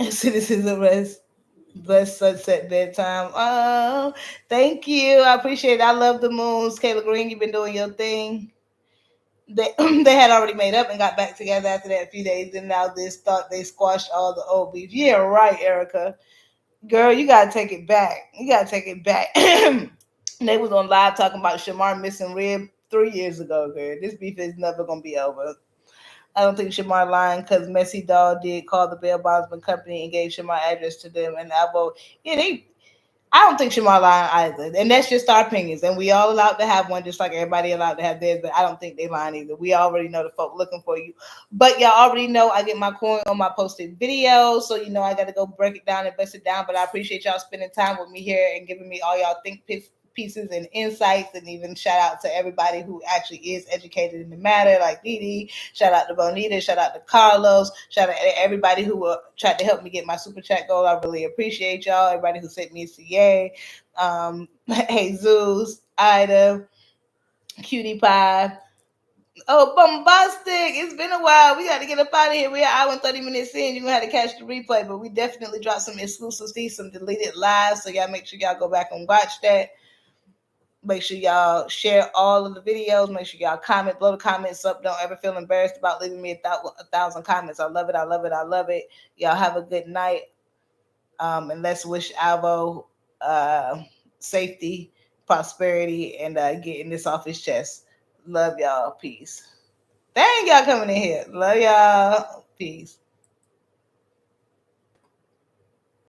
Citizens arrest. Blessed sunset bedtime. Oh, thank you. I appreciate it. I love the moons. Kayla Green, you've been doing your thing. They they had already made up and got back together after that few days, and now this thought they squashed all the old beef. Yeah, right, Erica. Girl, you gotta take it back. You gotta take it back. They was on live talking about Shamar missing rib 3 years ago, girl. This beef is never gonna be over. I don't think Shamar lying because Messy Doll did call the bail bondsman company and gave Shamar address to them, and Alvo, yeah, they. I don't think Shamar lying either, and that's just our opinions. And we all allowed to have one, just like everybody allowed to have theirs. But I don't think they lying either. We already know the folk looking for you, but y'all already know I get my coin on my posted videos, so you know I got to go break it down and bust it down. But I appreciate y'all spending time with me here and giving me all y'all pieces and insights, and even shout out to everybody who actually is educated in the matter, like Didi. Shout out to Bonita. Shout out to Carlos. Shout out to everybody who tried to help me get my super chat goal. I really appreciate y'all. Everybody who sent me a CA. Jesus, Ida, Cutie Pie. Oh, bombastic! It's been a while. We got to get up out of here. We're an hour and 30 minutes in. You're gonna have to catch the replay, but we definitely dropped some exclusive feeds, some deleted lives. So y'all make sure y'all go back and watch that. Make sure y'all share all of the videos. Make sure y'all comment, blow the comments up. Don't ever feel embarrassed about leaving me a 1,000 comments. I love it. I love it. I love it. Y'all have a good night. And let's wish Alvo safety, prosperity, and getting this off his chest. Love y'all. Peace. Thank y'all coming in here. Love y'all. Peace.